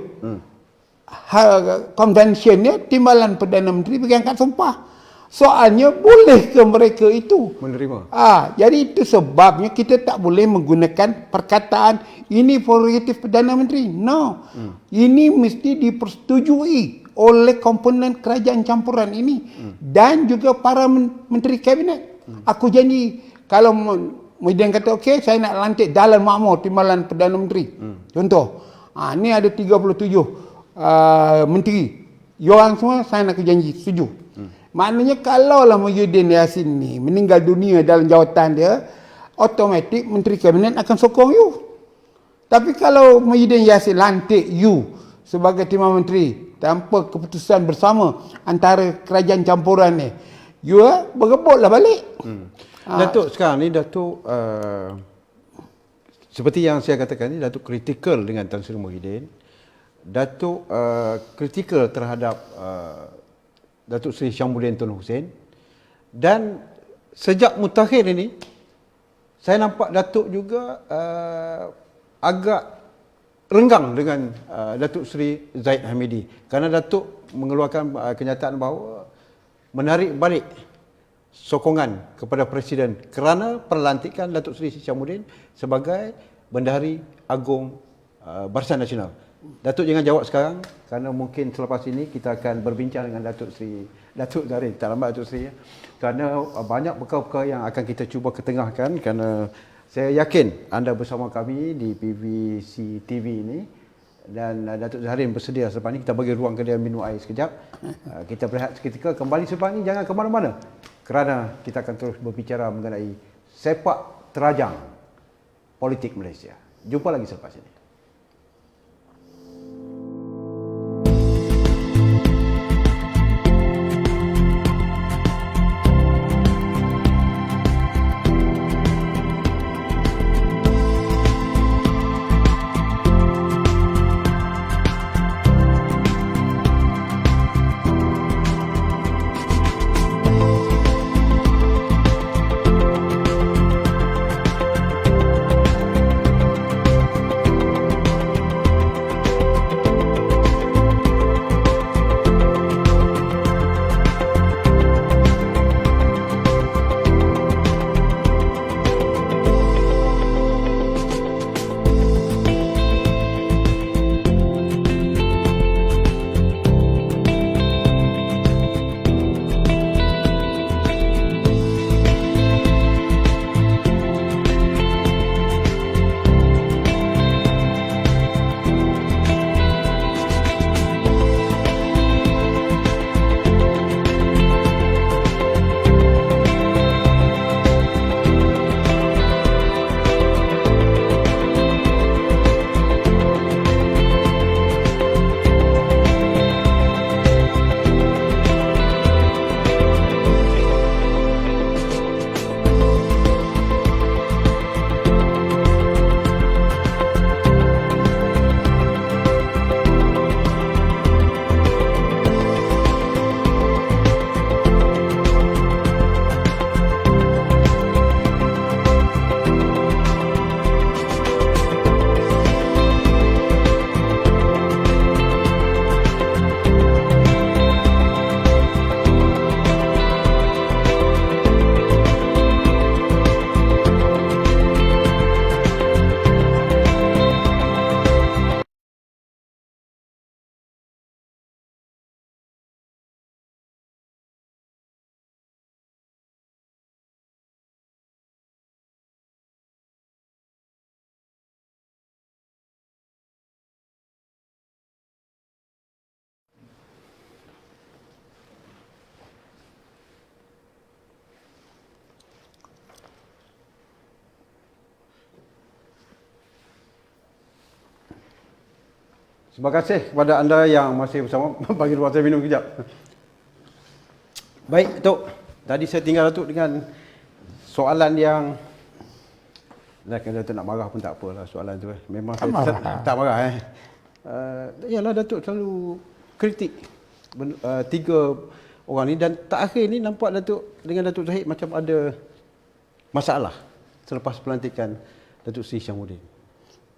Konvensinya timbalan Perdana Menteri bagi angkat sumpah. Soalnya bolehkah mereka itu menerima? Jadi itu sebabnya kita tak boleh menggunakan perkataan ini prerogatif Perdana Menteri. No. Ini mesti dipersetujui oleh komponen kerajaan campuran ini dan juga para menteri kabinet. Aku janji kalau Muhyiddin kata okey, saya nak lantik Dalan Makmur timbalan Perdana Menteri. Contoh, ni ada 37 menteri. Yorang semua saya nak janji setuju. Maknanya kalaulah Muhyiddin Yassin ni meninggal dunia dalam jawatan dia, automatik menteri kabinet akan sokong you. Tapi kalau Muhyiddin Yassin lantik you sebagai timbalan menteri tanpa keputusan bersama antara kerajaan campuran ni, you berebutlah balik. Datuk sekarang ni Datuk seperti yang saya katakan ni, Datuk kritikal dengan Tan Sri Muhyiddin. Datuk kritikal terhadap Datuk Seri Syamsuddin Tun Hussein. Dan sejak mutakhir ini saya nampak Datuk juga agak renggang dengan Datuk Seri Zahid Hamidi, kerana Datuk mengeluarkan kenyataan bahawa menarik balik sokongan kepada Presiden kerana perlantikan Datuk Seri Syamsuddin sebagai Bendahari Agung Barisan Nasional. Datuk jangan jawab sekarang, kerana mungkin selepas ini kita akan berbincang dengan Datuk Zahid, tak lambat Datuk Seri, kerana banyak perkara-perkara yang akan kita cuba ketengahkan, kerana Saya yakin anda bersama kami di PVC TV ini dan Datuk Zahrin bersedia selepas ini kita bagi ruang ke dia minum air sekejap. Kita berehat seketika, kembali selepas ini, jangan ke mana-mana kerana kita akan terus berbicara mengenai sepak terajang politik Malaysia. Jumpa lagi selepas ini. Terima kasih kepada anda yang masih bersama. Bagi ruang saya minum kejap. Baik, Datuk. Tadi saya tinggal Datuk dengan soalan yang kalau Datuk nak marah pun tak apalah soalan tu. Memang tak saya marah. Tak marah yalah Datuk selalu kritik tiga orang ni dan terakhir ni nampak Datuk dengan Datuk Zahid macam ada masalah selepas pelantikan Datuk Seri Hishamuddin.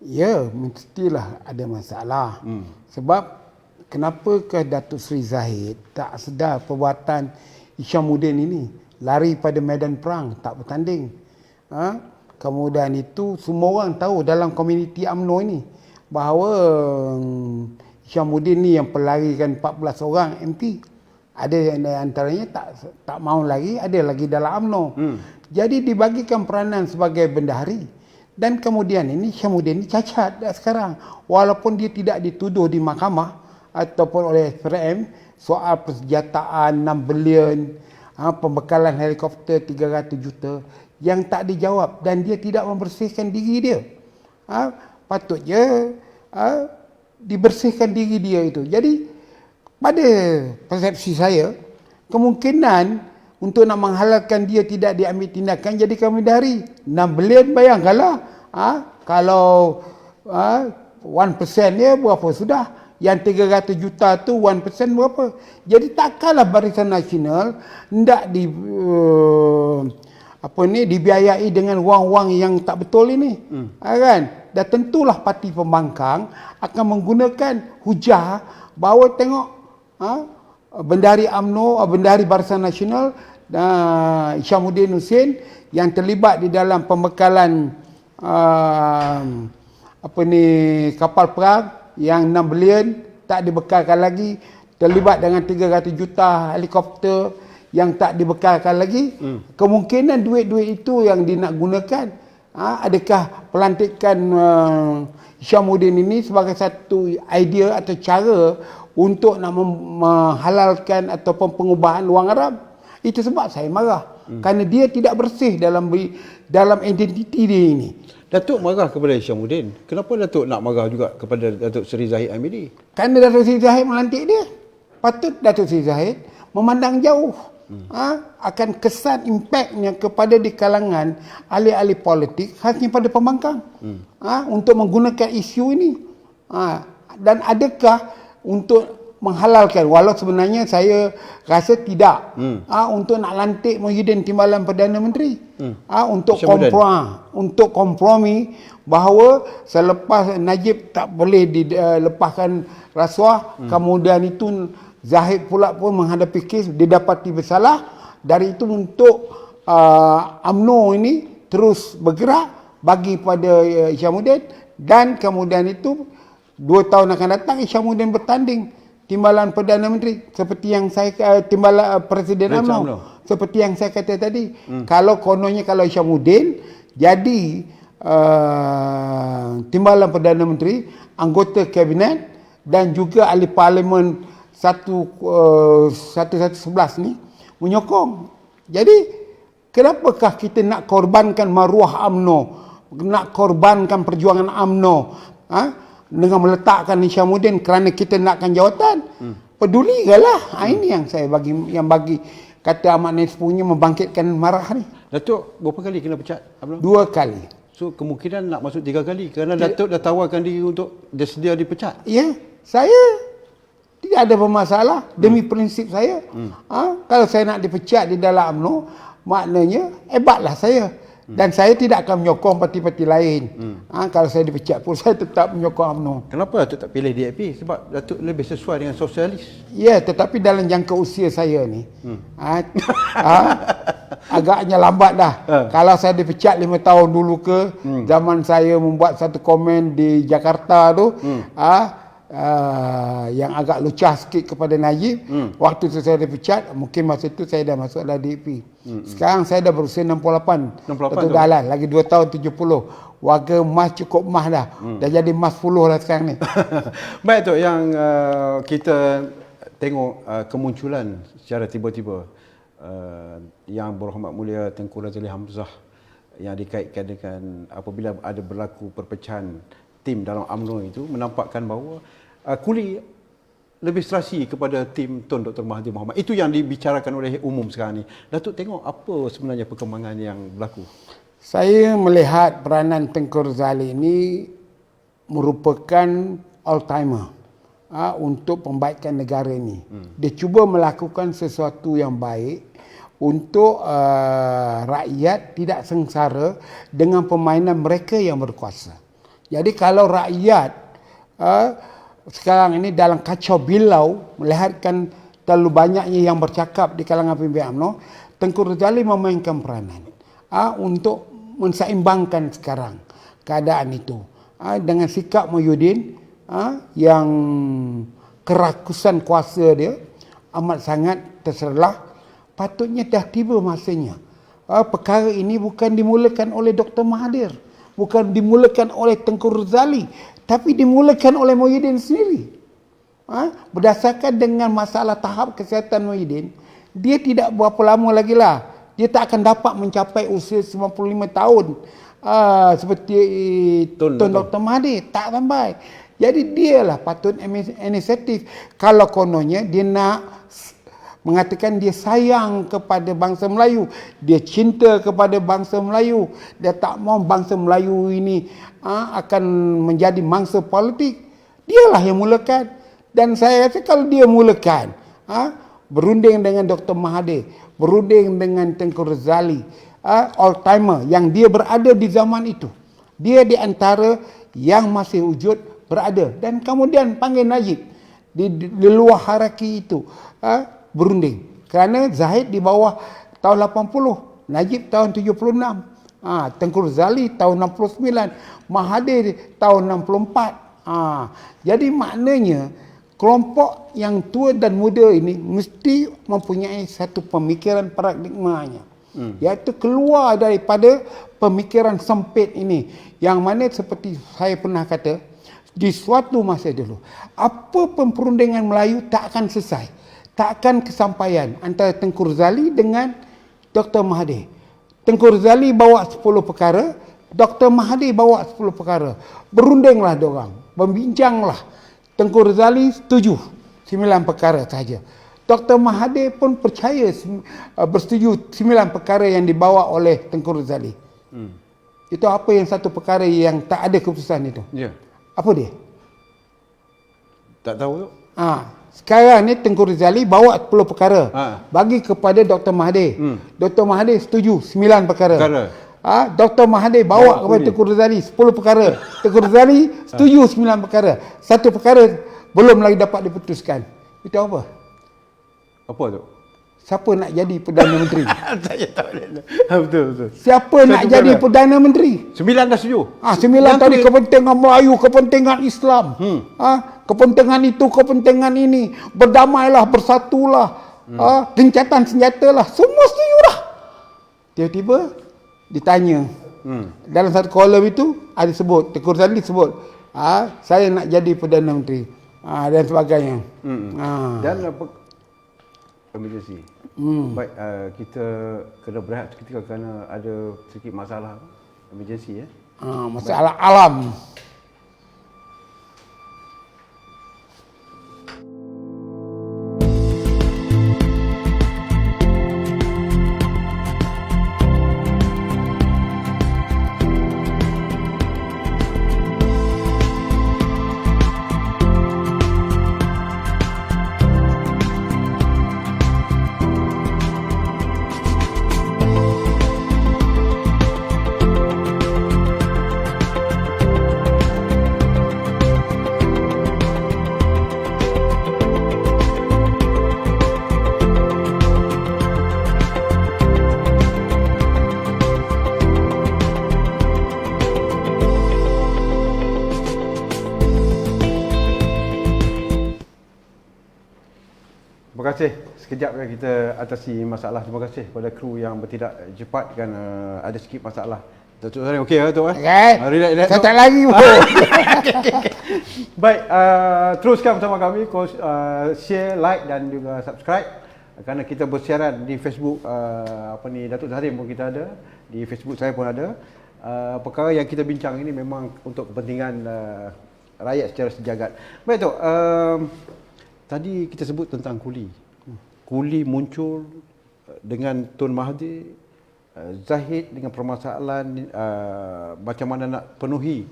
Ya, mestilah ada masalah. Sebab kenapakah Datuk Seri Zahid tak sedar perbuatan Hishamuddin ini? Lari pada medan perang, tak bertanding. Kemudian itu semua orang tahu dalam komuniti UMNO ini bahawa Hishamuddin ni yang pelarikan 14 orang MP. Ada yang antaranya tak mau lagi, ada lagi dalam UMNO. Jadi dibagikan peranan sebagai bendahari. Dan kemudian ini Hishamuddin ini cacat sekarang. Walaupun dia tidak dituduh di mahkamah ataupun oleh SPRM soal persenjataan 6 bilion, pembekalan helikopter 300 juta yang tak dijawab dan dia tidak membersihkan diri dia. Patutnya dibersihkan diri dia itu. Jadi pada persepsi saya, kemungkinan untuk nak menghalalkan dia tidak diambil tindakan jadi kami dari 6 bilion bayangkanlah kalau 1% dia berapa sudah, yang 300 juta tu 1% berapa. Jadi takkanlah Barisan Nasional hendak dibiayai dengan wang-wang yang tak betul ini. Kan? Dan tentulah parti pembangkang akan menggunakan hujah bahawa tengok bendahari UMNO, bendahari Barisan Nasional Hishamuddin Hussein yang terlibat di dalam pembekalan kapal perang yang 6 bilion tak dibekalkan lagi, terlibat dengan 300 juta helikopter yang tak dibekalkan lagi. Kemungkinan duit-duit itu yang dia nak gunakan Adakah pelantikan Hishamuddin ini sebagai satu idea atau cara untuk nak menghalalkan ataupun pengubahan wang Arab? Itu sebab saya marah. Kerana dia tidak bersih dalam identiti dia ini. Datuk marah kepada Hishamuddin. Kenapa Datuk nak marah juga kepada Datuk Seri Zahid Hamidi? Kerana Datuk Seri Zahid melantik dia. Patut Datuk Seri Zahid memandang jauh akan kesan impaknya kepada di kalangan ahli-ahli politik, khasnya pada pembangkang, untuk menggunakan isu ini. Dan adakah untuk menghalalkan, walau sebenarnya saya rasa tidak, untuk nak lantik Muhyiddin Timbalan Perdana Menteri, untuk kompromi bahawa selepas Najib tak boleh dilepaskan rasuah, kemudian itu Zahid pula pun menghadapi kes, didapati bersalah. Dari itu untuk UMNO ini terus bergerak bagi pada Hishamuddin, dan kemudian itu 2 tahun akan datang Hishamuddin bertanding Timbalan Perdana Menteri seperti yang saya Timbalan Presiden UMNO. Seperti yang saya kata tadi, kalau kononnya kalau Hishamuddin jadi Timbalan Perdana Menteri, anggota kabinet dan juga ahli parlimen 1111 ni menyokong. Jadi kenapakah kita nak korbankan maruah UMNO, nak korbankan perjuangan UMNO dengan meletakkan Hishamuddin kerana kita nakkan jawatan? Pedulilah. Ini yang saya bagi kata Ahmad Nes punya membangkitkan marah ni. Datuk berapa kali kena pecat? 2 kali. So kemungkinan nak masuk 3 kali kerana Datuk dah tawarkan diri untuk dia sedia dipecat. Ya, saya tidak ada bermasalah demi prinsip saya. Kalau saya nak dipecat di dalam UMNO, maknanya hebatlah saya. Dan saya tidak akan menyokong parti-parti lain. Kalau saya dipecat pun saya tetap menyokong UMNO. Kenapa Datuk tak pilih DAP? Sebab Datuk lebih sesuai dengan sosialis. Ya, tetapi dalam jangka usia saya ni, agaknya lambat dah. Kalau saya dipecat 5 tahun dulu ke, zaman saya membuat satu komen di Jakarta tu, yang agak lucah sikit kepada Najib, waktu tu saya dipecat, mungkin masa itu saya dah masuk dalam DAP. Sekarang saya dah berusia 68 betul dah lah, lagi 2 tahun 70. Warga emas cukup emas dah. Dah jadi emas 10 lah sekarang ni. Baik Tok, yang kita tengok kemunculan secara tiba-tiba yang Berhormat Mulia Tengku Razali Hamzah yang dikaitkan dengan apabila ada berlaku perpecahan tim dalam UMNO itu, menampakkan bahawa Kuli lebih serasi kepada tim Tun Dr. Mahathir Mohamad. Itu yang dibicarakan oleh umum sekarang ni. Datuk tengok apa sebenarnya perkembangan yang berlaku? Saya melihat peranan Tengku Razali ini merupakan all-timer untuk pembaikan negara ini. Dia cuba melakukan sesuatu yang baik untuk rakyat tidak sengsara dengan permainan mereka yang berkuasa. Jadi kalau rakyat sekarang ini dalam kacau bilau melihatkan terlalu banyaknya yang bercakap di kalangan pimpinan UMNO, Tengku Razali memainkan peranan untuk menseimbangkan sekarang keadaan itu dengan sikap Muhyiddin yang kerakusan kuasa dia amat sangat terserlah. Patutnya dah tiba masanya. Perkara ini bukan dimulakan oleh Dr. Mahathir, bukan dimulakan oleh Tengku Razali, tapi dimulakan oleh Muhyiddin sendiri. Berdasarkan dengan masalah tahap kesihatan Muhyiddin, dia tidak berapa lama lagi lah, dia tak akan dapat mencapai usia 95 tahun seperti Tun Dr. Mahathir, tak sampai. Jadi dialah patut inisiatif. Kalau kononnya dia nak mengatakan dia sayang kepada bangsa Melayu, dia cinta kepada bangsa Melayu, dia tak mahu bangsa Melayu ini akan menjadi mangsa politik, dialah yang mulakan. Dan saya rasa kalau dia mulakan, berunding dengan Dr. Mahathir, berunding dengan Tengku Razali, all-timer yang dia berada di zaman itu, dia di antara yang masih wujud berada. Dan kemudian panggil Najib di luar hierarki itu, berunding. Kerana Zahid di bawah tahun 80, Najib tahun 76, Tengku Razali tahun 69, Mahathir tahun 64. Jadi maknanya kelompok yang tua dan muda ini mesti mempunyai satu pemikiran paradigmanya. Iaitu keluar daripada pemikiran sempit ini. Yang mana seperti saya pernah kata, di suatu masa dulu, apa pun perundingan Melayu tak akan selesai. Tak akan kesampaian antara Tengku Razali dengan Dr. Mahathir. Tengku Razali bawa 10 perkara, Dr. Mahathir bawa 10 perkara. Berundinglah diorang, membincanglah. Tengku Razali setuju 9 perkara saja. Dr. Mahathir pun percaya bersetuju 9 perkara yang dibawa oleh Tengku Razali. Itu apa yang satu perkara yang tak ada keputusan itu? Ya. Apa dia? Tak tahu tu. Sekarang ni Tengku Razali bawa 10 perkara. Bagi kepada Dr. Mahathir. Dr. Mahathir setuju 9 perkara. Dr. Mahathir bawa kepada Tengku Razali 10 perkara. Tengku Razali setuju 9 perkara. Satu perkara belum lagi dapat diputuskan. Itu apa? Apa tu? Siapa nak jadi Perdana Menteri? Saya tahu. Betul. Siapa nak jadi Perdana Menteri? 9 dah setuju. 9 tadi kepentingan Melayu, kepentingan Islam. Kepentingan itu, kepentingan ini. Berdamailah, bersatulah. Gencatan senjata lah. Semua setuju dah. Tiba-tiba ditanya. Dalam satu kolom itu ada sebut, Tengku Razali sebut, saya nak jadi Perdana Menteri. Dan sebagainya. Dan apa emergency. Baik, kita kena berehat seketika kerana ada sedikit masalah emergency ya. Masalah alam. Terima kasih. Sekejap yang kita atasi masalah. Terima kasih kepada kru yang bertindak cepat kerana ada sikit masalah. Datuk Sari okey ke Datuk? Okey. Kata lagi pun. Baik, teruskan bersama kami, share, like dan juga subscribe. Kerana kita bersiaran di Facebook Datuk Sari pun kita ada, di Facebook saya pun ada. Perkara yang kita bincang ini memang untuk kepentingan rakyat secara sejagat. Baik Tok, tadi kita sebut tentang kuli. Kuli muncul dengan Tun Mahathir, Zahid dengan permasalahan macam mana nak penuhi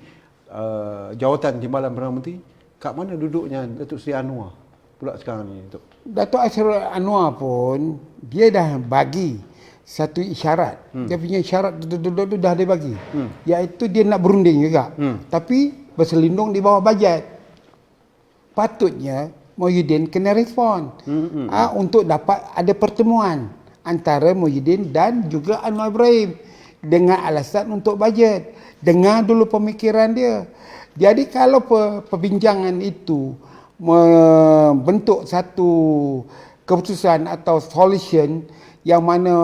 jawatan Timbalan Perdana Menteri. Kat mana duduknya Datuk Seri Anwar pula sekarang ni Datuk? Datuk Seri Anwar pun dia dah bagi satu isyarat. Dia punya isyarat tu dah dia bagi. Iaitu dia nak berunding juga. Tapi berselindung di bawah bajet. Patutnya Muhyiddin kena respon untuk dapat ada pertemuan antara Muhyiddin dan juga Anwar Ibrahim dengan alasan untuk bajet. Dengar dulu pemikiran dia. Jadi kalau perbincangan itu membentuk satu keputusan atau solution yang mana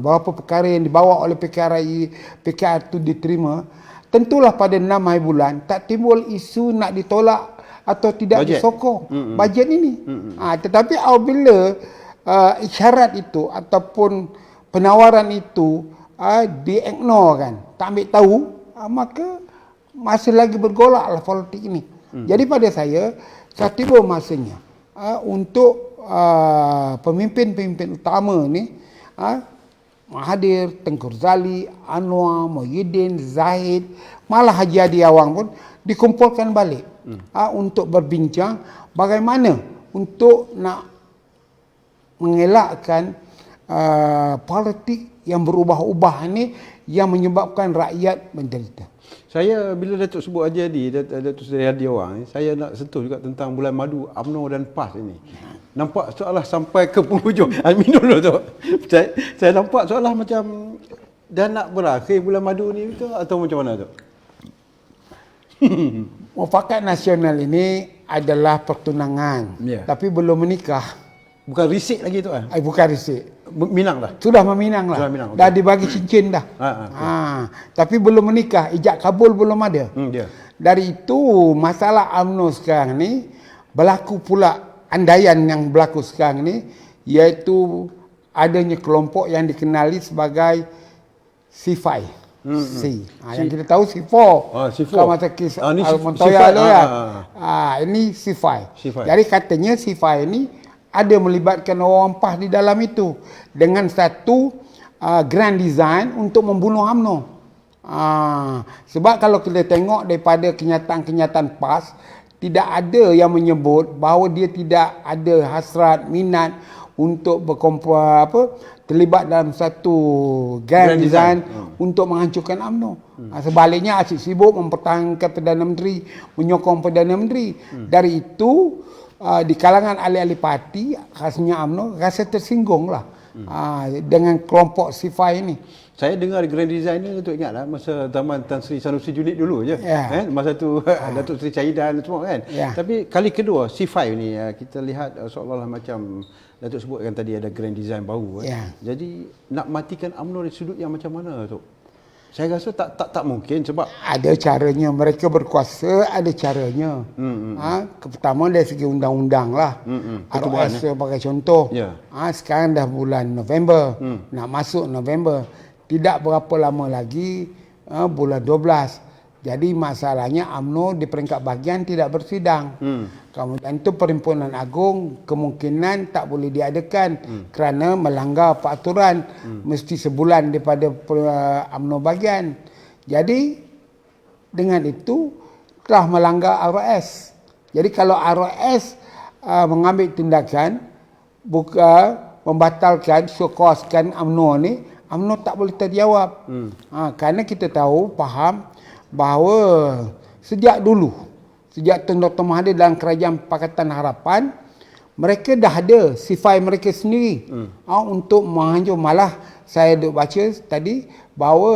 beberapa perkara yang dibawa oleh PKR itu diterima, tentulah pada 6 hari bulan tak timbul isu nak ditolak atau tidak disokong bajet ini. Tetapi apabila isyarat itu ataupun penawaran itu diignorkan, tak ambil tahu, maka masih lagi bergolaklah politik ini. Jadi pada saya tiba masanya untuk pemimpin-pemimpin utama ni, Mahathir, Tengku Razali, Anwar, Muhyiddin, Zahid, malah Haji Hadi Awang pun dikumpulkan balik untuk berbincang bagaimana untuk nak mengelakkan politik yang berubah-ubah ni yang menyebabkan rakyat menderita. Saya bila Datuk sebut Haji Hadi, Datuk Seri Hadi Awang, saya nak sentuh juga tentang bulan madu UMNO dan PAS ini. Nampak seolah sampai ke penghujung. Minum dulu tu. Saya nampak seolah macam dah nak berakhir bulan madu ni ke atau macam mana tu? Mufakat nasional ini adalah pertunangan, tapi belum menikah. Bukan risik lagi tu kan? Bukan risik. Minang dah. Sudah meminang lah. Sudah minang, okey. Dah dibagi cincin dah. Tapi belum menikah. Ijab kabul belum ada. Dia. Dari itu masalah UMNO sekarang ni berlaku pula andaian yang berlaku sekarang ni, iaitu adanya kelompok yang dikenali sebagai C5. C. Yang kita tahu C4. C4. Kalau masa kes Ni Montoya C5. tu kan. Ini C5. C5. Jadi katanya C5 ini ada melibatkan orang PAS di dalam itu dengan satu grand design untuk membunuh UMNO. Sebab kalau kita tengok daripada kenyataan-kenyataan PAS, tidak ada yang menyebut bahawa dia tidak ada hasrat, minat untuk terlibat dalam satu grand design untuk menghancurkan UMNO. Sebaliknya asyik sibuk mempertahankan Perdana Menteri, menyokong Perdana Menteri. Dari itu di kalangan ahli-ahli parti khasnya UMNO rasa tersinggung lah dengan kelompok C5 ini. Saya dengar Grand Design ni untuk ingatlah masa zaman Tan Sri Sanusi Junid dulu je. Masa tu Datuk Seri Cahidan semua kan. Tapi kali kedua C5 ni kita lihat seolah-olah macam Datuk sebutkan tadi ada Grand Design baru. Jadi nak matikan UMNO dari sudut yang macam mana tu? Saya rasa tak mungkin sebab ada caranya. Mereka berkuasa, ada caranya. Pertama dari segi undang-undang lah. ROS sebagai contoh. Sekarang dah bulan November. Nak masuk November. Tidak berapa lama lagi bulan 12. Jadi masalahnya UMNO di peringkat bahagian tidak bersidang. Kemudian itu Perhimpunan Agung kemungkinan tak boleh diadakan kerana melanggar peraturan. Mesti sebulan daripada UMNO bahagian. Jadi dengan itu telah melanggar ROS. Jadi kalau ROS mengambil tindakan membatalkan sokoskan UMNO ni, UMNO tak boleh terjawab. Kerana kita tahu, faham bahawa sejak dulu, sejak Tun Dr. Mahathir dalam Kerajaan Pakatan Harapan, mereka dah ada sifai mereka sendiri untuk menghancur. Malah saya duk baca tadi bahawa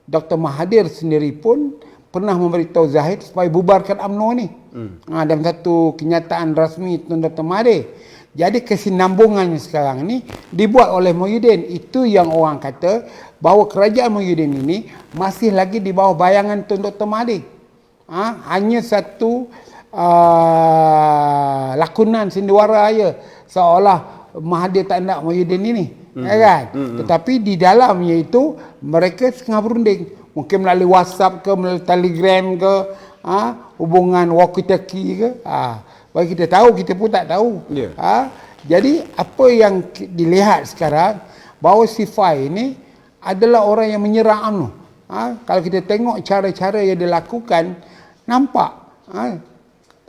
Dr. Mahathir sendiri pun pernah memberitahu Zahid supaya bubarkan UMNO ni. Dalam satu kenyataan rasmi Tun Dr. Mahathir. Jadi kesinambungannya sekarang ni dibuat oleh Muhyiddin. Itu yang orang kata bahawa kerajaan Muhyiddin ini masih lagi di bawah bayangan Tun Dr. Mahathir. Hanya satu lakonan sindiwara aja, seolah Mahathir tak nak Muhyiddin ini, kan? Tetapi di dalamnya itu mereka setengah berunding, mungkin melalui WhatsApp ke, melalui Telegram ke, hubungan walkie-talkie ke, bagi kita tahu, kita pun tak tahu. Jadi apa yang dilihat sekarang bahawa C5 ini adalah orang yang menyerang UMNO. Kalau kita tengok cara-cara yang dilakukan, nampak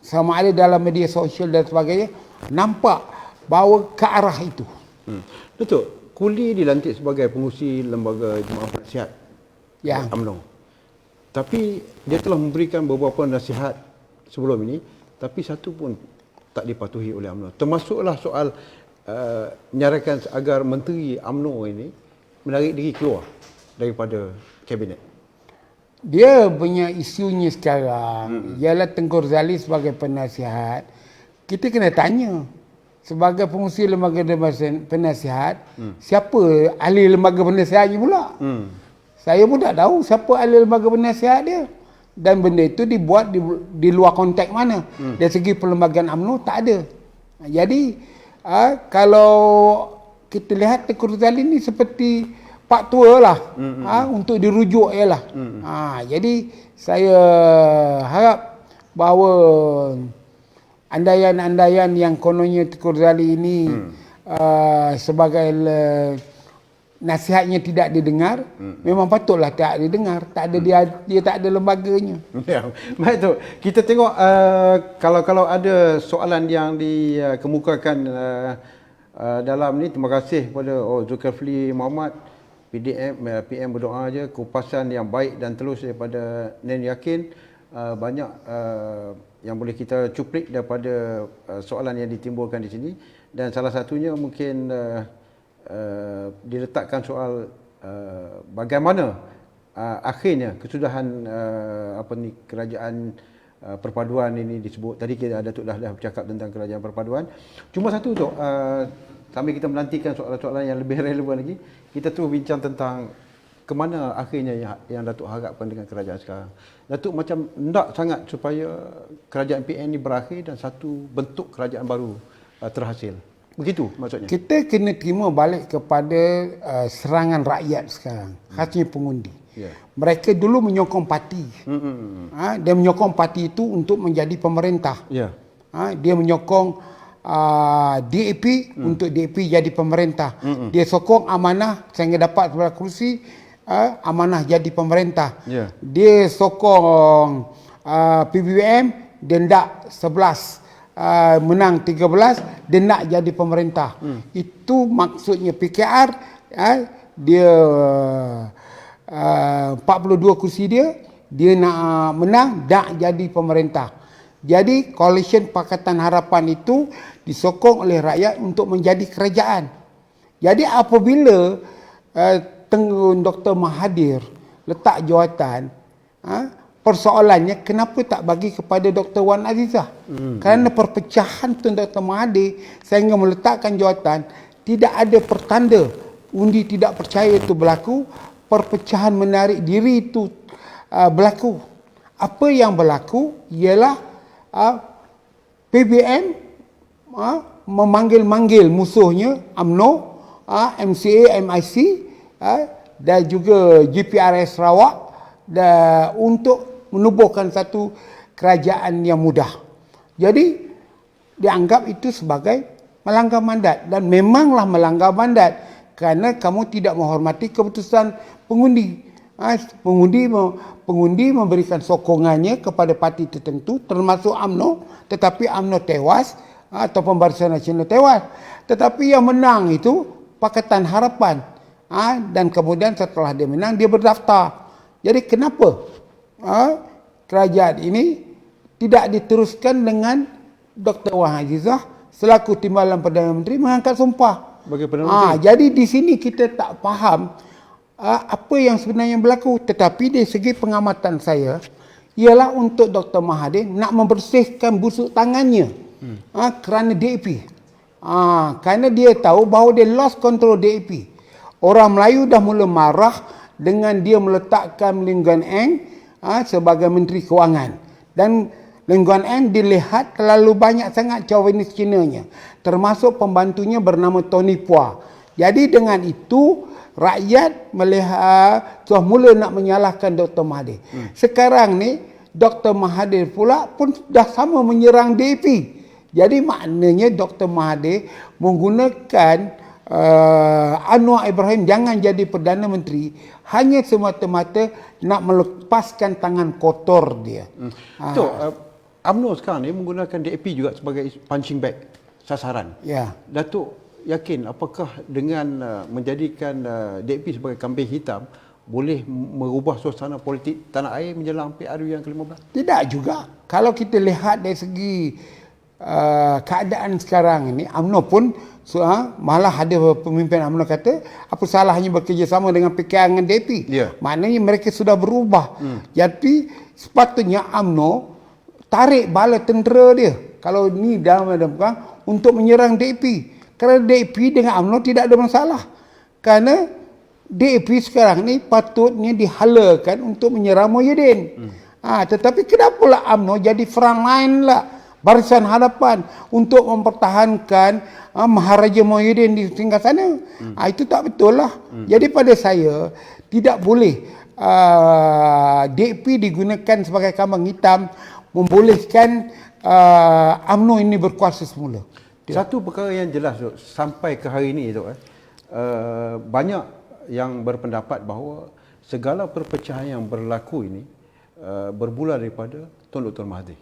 sama ada dalam media sosial dan sebagainya, nampak bahawa ke arah itu. Datuk, Kuli dilantik sebagai pengurusi lembaga Jemaah Nasihat UMNO. Tapi dia telah memberikan beberapa nasihat sebelum ini, tapi satu pun tak dipatuhi oleh UMNO. Termasuklah soal menyarankan agar menteri UMNO ini menarik diri keluar daripada kabinet. Dia punya isunya sekarang ialah Tengku Razali sebagai penasihat. Kita kena tanya, sebagai pengurusi lembaga penasihat, siapa ahli lembaga penasihatnya pula? Saya pun tak tahu siapa ahli lembaga penasihat dia. Dan benda itu dibuat di luar konteks mana. Dari segi perlembagaan UMNO tak ada. Jadi kalau kita lihat Tengku Razali ni seperti pak tua lah, untuk dirujuk ialah. Jadi saya harap bahawa andaian-andaian yang kononnya Tengku Razali ini sebagai nasihatnya tidak didengar, memang patutlah tak didengar. Tak ada dia tak ada lembaganya. Baik tu. Kita tengok kalau ada soalan yang dikemukakan dalam ni, terima kasih kepada Zulkifli Muhammad, PM berdoa aja, kupasan yang baik dan telus daripada Nen Yakin. Banyak yang boleh kita cuplik daripada soalan yang ditimbulkan di sini, dan salah satunya mungkin diletakkan soal bagaimana akhirnya kesudahan kerajaan perpaduan ini disebut. Tadi kita Datuk dah bercakap tentang kerajaan perpaduan. Cuma satu Tok, sambil kita menantikan soalan-soalan yang lebih relevan lagi, kita terus bincang tentang ke mana akhirnya yang Datuk harapkan dengan kerajaan sekarang. Datuk macam nak sangat supaya kerajaan PN ini berakhir dan satu bentuk kerajaan baru terhasil. Begitu maksudnya. Kita kena terima balik kepada serangan rakyat sekarang, khasnya pengundi. Yeah. Mereka dulu menyokong parti. Dia menyokong parti itu untuk menjadi pemerintah. Yeah. Dia menyokong DAP untuk DAP jadi pemerintah. Dia sokong Amanah sehingga dapat sebelah kursi, Amanah jadi pemerintah. Yeah. Dia sokong PBBM, dia ndak 11, menang 13, dia nak jadi pemerintah. Itu maksudnya PKR. Dia 42 kursi dia nak menang, nak jadi pemerintah. Jadi Coalition Pakatan Harapan itu disokong oleh rakyat untuk menjadi kerajaan. Jadi apabila Tengku Dr. Mahathir letak jawatan, persoalannya kenapa tak bagi kepada Dr. Wan Azizah? Kerana perpecahan Tun Dr. Mahathir sehingga meletakkan jawatan, tidak ada pertanda undi tidak percaya itu berlaku, perpecahan menarik diri itu berlaku. Apa yang berlaku ialah PBN memanggil-manggil musuhnya UMNO, MCA, MIC dan juga GPRS Sarawak untuk menubuhkan satu kerajaan yang mudah. Jadi dianggap itu sebagai melanggar mandat, dan memanglah melanggar mandat kerana kamu tidak menghormati keputusan pengundi. Pengundi memberikan sokongannya kepada parti tertentu termasuk UMNO, tetapi UMNO tewas ataupun Barisan Nasional tewas. Tetapi yang menang itu Pakatan Harapan. Dan kemudian setelah dia menang, dia berdaftar. Jadi kenapa kerajaan ini tidak diteruskan dengan Dr. Wan Azizah selaku Timbalan Perdana Menteri mengangkat sumpah? Jadi di sini kita tak faham apa yang sebenarnya berlaku. Tetapi dari segi pengamatan saya ialah untuk Dr. Mahathir nak membersihkan busuk tangannya kerana DAP. Kerana dia tahu bahawa dia lost control DAP. Orang Melayu dah mula marah dengan dia meletakkan Lim Guan Eng sebagai Menteri Kewangan. Dan Lim Guan Eng dilihat terlalu banyak sangat chauvinis Cina-nya, termasuk pembantunya bernama Tony Pua. Jadi dengan itu rakyat melihat sudah mula nak menyalahkan Dr. Mahathir. Sekarang ni Dr. Mahathir pula pun dah sama menyerang DAP. Jadi maknanya Dr. Mahathir menggunakan Anwar Ibrahim jangan jadi Perdana Menteri hanya semata-mata nak melepaskan tangan kotor dia. UMNO sekarang ni menggunakan DAP juga sebagai punching bag, sasaran. Ya. Datuk yakin apakah dengan menjadikan DAP sebagai kambing hitam boleh merubah suasana politik tanah air menjelang PRU yang ke-15? Tidak juga. Kalau kita lihat dari segi keadaan sekarang ini, UMNO pun malah ada pemimpin UMNO kata apa salahnya bekerjasama dengan PKR dengan DAP. Maknanya mereka sudah berubah. Jadi sepatutnya UMNO tarik bala tentera dia kalau ni dalam perang untuk menyerang DAP. Kerana DAP dengan UMNO tidak ada masalah. Kerana DAP sekarang ni patutnya dihalakan untuk menyerang Muhyiddin. Tetapi kenapalah UMNO jadi front line lah, Barisan Harapan untuk mempertahankan Maharaja Muhyiddin di tingkat sana. Itu tak betul lah. Jadi pada saya tidak boleh DAP digunakan sebagai kambing hitam membolehkan UMNO ini berkuasa semula. Satu perkara yang jelas Dok, sampai ke hari ini Dok, banyak yang berpendapat bahawa segala perpecahan yang berlaku ini bermula daripada Tun Dr. Mahathir.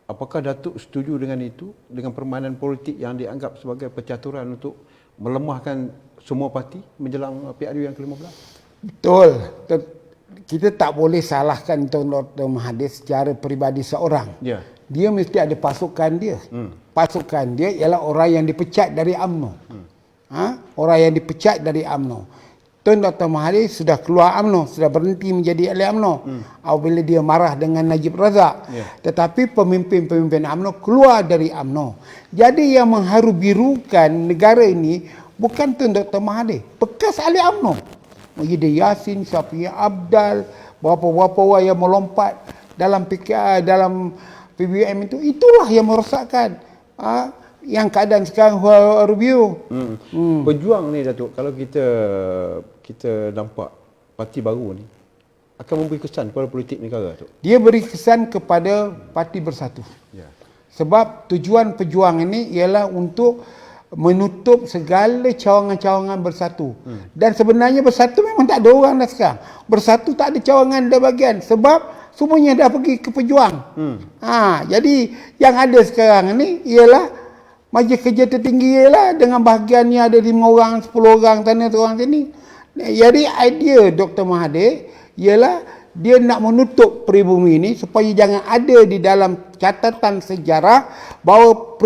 Apakah Datuk setuju dengan itu, dengan permainan politik yang dianggap sebagai percaturan untuk melemahkan semua parti menjelang PRU yang ke-15? Betul. Kita tak boleh salahkan Tun Dr. Mahathir secara peribadi seorang. Dia mesti ada pasukan dia. Pasukan dia ialah orang yang dipecat dari UMNO. Orang yang dipecat dari UMNO. Tun Dr. Mahathir sudah keluar UMNO, sudah berhenti menjadi ahli UMNO. Apabila dia marah dengan Najib Razak. Tetapi pemimpin-pemimpin UMNO keluar dari UMNO. Jadi yang mengharu-birukan negara ini bukan Tun Dr. Mahathir, bekas ahli UMNO. Muhyiddin Yassin, Syafiee Abdal, berapa-berapa orang yang melompat dalam dalam PBM itulah yang merosakkan yang keadaan sekarang review. Pejuang ni Datuk, kalau kita nampak parti baru ni akan memberi kesan kepada politik negara tu. Dia beri kesan kepada Parti Bersatu. Ya. Sebab tujuan pejuang ini ialah untuk menutup segala cawangan-cawangan bersatu. Dan sebenarnya bersatu memang tak ada orang dah sekarang. Bersatu tak ada cawangan dah bagian sebab semuanya dah pergi ke pejuang. Jadi yang ada sekarang ni ialah Majlis Kerja Tertinggi ialah dengan bahagiannya ada 5 orang, 10 orang sana orang sini. Jadi idea Dr. Mahathir ialah dia nak menutup pribumi ini supaya jangan ada di dalam catatan sejarah bahawa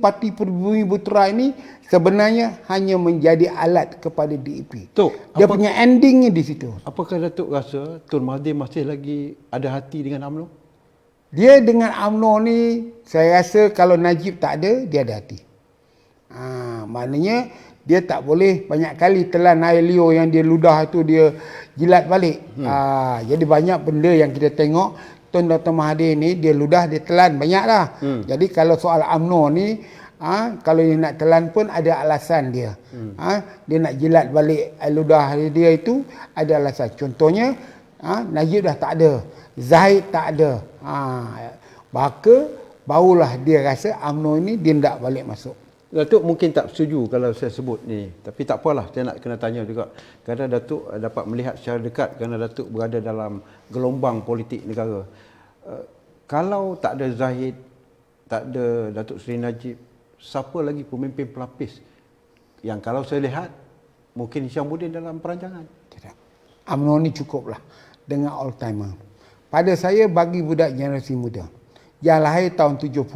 parti pribumi Butera ini sebenarnya hanya menjadi alat kepada DAP. Dia punya endingnya di situ. Apakah Datuk rasa Tun Mahathir masih lagi ada hati dengan UMNO? Dia dengan UMNO ni saya rasa kalau Najib tak ada, dia ada hati. Maknanya dia tak boleh banyak kali telan air liur yang dia ludah tu dia jilat balik. Jadi banyak benda yang kita tengok Tun Dr. Mahathir ni dia ludah dia telan banyak lah. Jadi kalau soal UMNO ni kalau dia nak telan pun ada alasan dia. Dia nak jilat balik air ludah dia itu ada alasan. Contohnya Najib dah tak ada, Zahid tak ada. Maka barulah dia rasa UMNO ini dia tak balik masuk. Datuk mungkin tak setuju kalau saya sebut ni, tapi tak apalah, saya nak kena tanya juga. Kerana Datuk dapat melihat secara dekat kerana Datuk berada dalam gelombang politik negara. Kalau tak ada Zahid, tak ada Datuk Seri Najib, siapa lagi pemimpin pelapis yang kalau saya lihat mungkin Hishamuddin dalam perancangan? Tidak. UMNO ni cukuplah dengan all timer. Pada saya bagi budak generasi muda yang lahir tahun 70.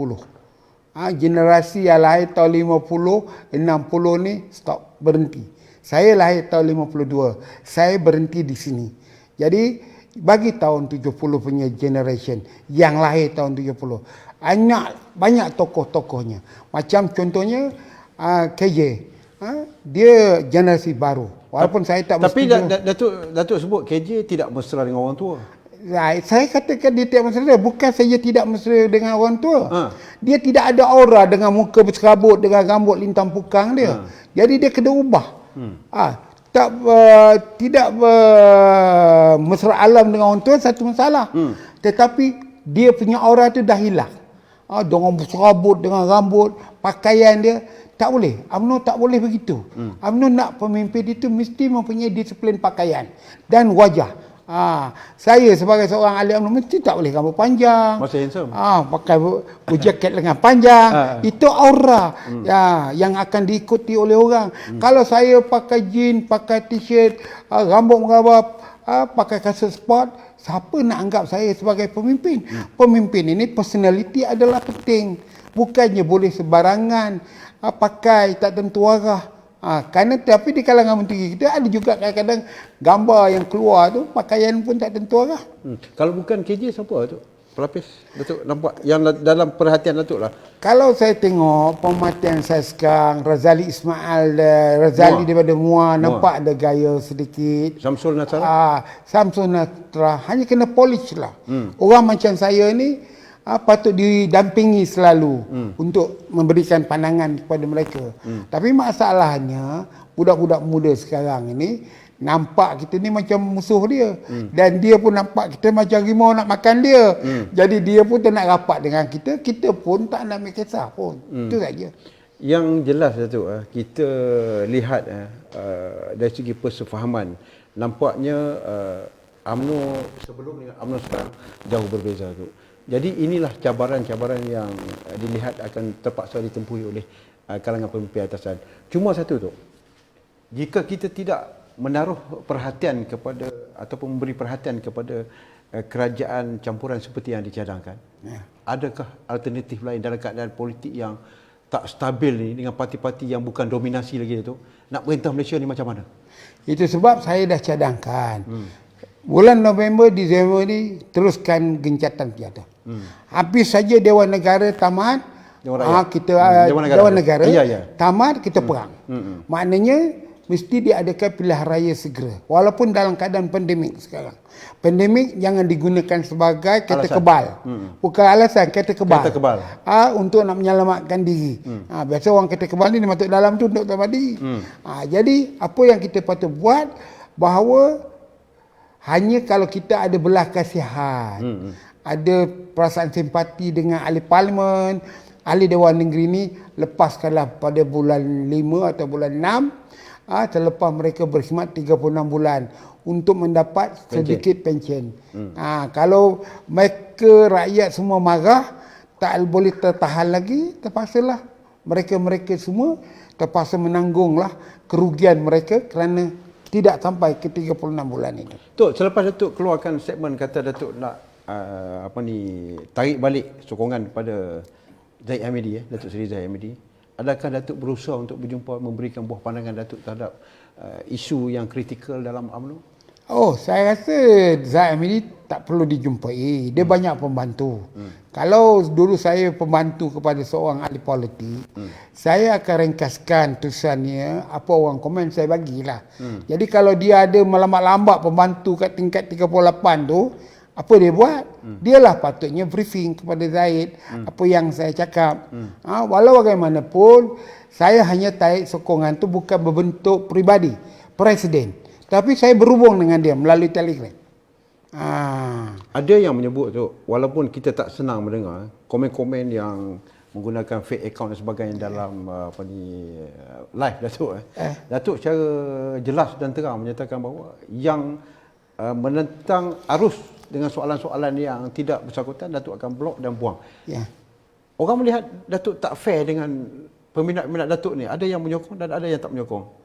Generasi yang lahir tahun 50, 60 ni stop, berhenti. Saya lahir tahun 52. Saya berhenti di sini. Jadi bagi tahun 70 punya generation yang lahir tahun 70. Banyak tokoh-tokohnya. Macam contohnya KJ. Dia generasi baru. Walaupun saya tak tapi bersetuju. Datuk sebut KJ tidak mesra dengan orang tua. Saya katakan dia tidak mesra. Bukan saja tidak mesra dengan orang tua. Dia tidak ada aura dengan muka berserabut, dengan rambut lintang pukang dia. Jadi dia kena ubah. Tidak mesra alam dengan orang tua satu masalah. Tetapi dia punya aura tu dah hilang. Dengan berserabut, dengan rambut, pakaian dia. Tak boleh. UMNO tak boleh begitu. UMNO nak pemimpin itu mesti mempunyai disiplin pakaian dan wajah. Saya sebagai seorang ahli UMNO mesti tak boleh rambut panjang. Masih handsome. Pakai berjaket lengan panjang. Itu aura yang akan diikuti oleh orang. Kalau saya pakai jeans, pakai t-shirt, rambut merabap, pakai kasut sport, siapa nak anggap saya sebagai pemimpin? Pemimpin ini personality adalah penting. Bukannya boleh sebarangan pakai tak tentu arah. Kerana tapi di kalangan menteri kita ada juga kadang-kadang gambar yang keluar tu pakaian pun tak tentu arah. Kalau bukan KJ siapa tu? Pelapis Datuk nampak yang dalam perhatian Datuk lah. Kalau saya tengok pemerhatian saya sekarang Razali Ismail, Razali daripada Muar nampak ada gaya sedikit. Samsul Nasrallah. Samsul Nasrallah hanya kena polish lah. Orang macam saya ni patut didampingi selalu untuk memberikan pandangan kepada mereka. Tapi masalahnya budak-budak muda sekarang ini nampak kita ni macam musuh dia. Dan dia pun nampak kita macam rimau nak makan dia. Jadi dia pun tak nak rapat dengan kita, kita pun tak nak ambil kisah pun. Itu saja. Yang jelas Datuk, kita lihat dari segi persefahaman, nampaknya UMNO sebelum dengan UMNO sekarang jauh berbeza Datuk. Jadi inilah cabaran-cabaran yang dilihat akan terpaksa ditempuhi oleh kalangan pemimpin atasan. Cuma satu tu, jika kita tidak menaruh perhatian kepada ataupun memberi perhatian kepada kerajaan campuran seperti yang dicadangkan, adakah alternatif lain dalam keadaan politik yang tak stabil ni dengan parti-parti yang bukan dominasi lagi tu, nak perintah Malaysia ni macam mana? Itu sebab saya dah cadangkan. Bulan November, Disember ni teruskan gencatan senjata. Habis saja Dewan Negara tamat, Dewan Rakyat. kita Dewan Negara Ya, ya. tamat, kita perang. Maknanya mesti diadakan pilihan raya segera. Walaupun dalam keadaan pandemik sekarang. Pandemik jangan digunakan sebagai kata Alasan. kebal. Bukan alasan, kata kebal. Kata kebal. Untuk nak menyelamatkan diri. Biasa orang kata kebal ni dia masuk dalam tu untuk selamat diri. Jadi apa yang kita patut buat, bahawa hanya kalau kita ada belah kasihan, ada perasaan simpati dengan ahli parlimen, ahli Dewan Negeri ni, lepaskanlah pada bulan 5 atau bulan 6, selepas mereka berkhidmat 36 bulan untuk mendapat sedikit pension. Kalau mereka rakyat semua marah, tak boleh tertahan lagi, terpaksalah mereka semua terpaksa menanggunglah kerugian mereka kerana tidak sampai ke 36 bulan itu. Tok, selepas Datuk keluarkan statement kata Datuk nak tarik balik sokongan kepada Zahid Hamidi, Datuk Seri Zahid Hamidi, adakah Datuk berusaha untuk berjumpa, memberikan buah pandangan Datuk terhadap isu yang kritikal dalam UMNO? Saya rasa Zahid Hamidi tak perlu dijumpai. Dia banyak pembantu. Kalau dulu saya pembantu kepada seorang ahli politik, saya akan ringkaskan tulisannya, apa orang komen saya bagilah. Jadi kalau dia ada melambat-lambat pembantu kat tingkat 38 tu, apa dia buat? Dialah patutnya briefing kepada Zahid apa yang saya cakap. Walau bagaimanapun, saya hanya tarik sokongan tu bukan berbentuk peribadi, presiden. Tapi saya berhubung dengan dia melalui telegram. Ada yang menyebut tu, walaupun kita tak senang mendengar komen-komen yang menggunakan fake account dan sebagainya dalam live Datuk. Datuk secara jelas dan terang menyatakan bahawa yang menentang arus dengan soalan-soalan yang tidak bersangkutan, Datuk akan blok dan buang. Ya. Orang melihat Datuk tak fair dengan peminat-peminat Datuk ni. Ada yang menyokong dan ada yang tak menyokong.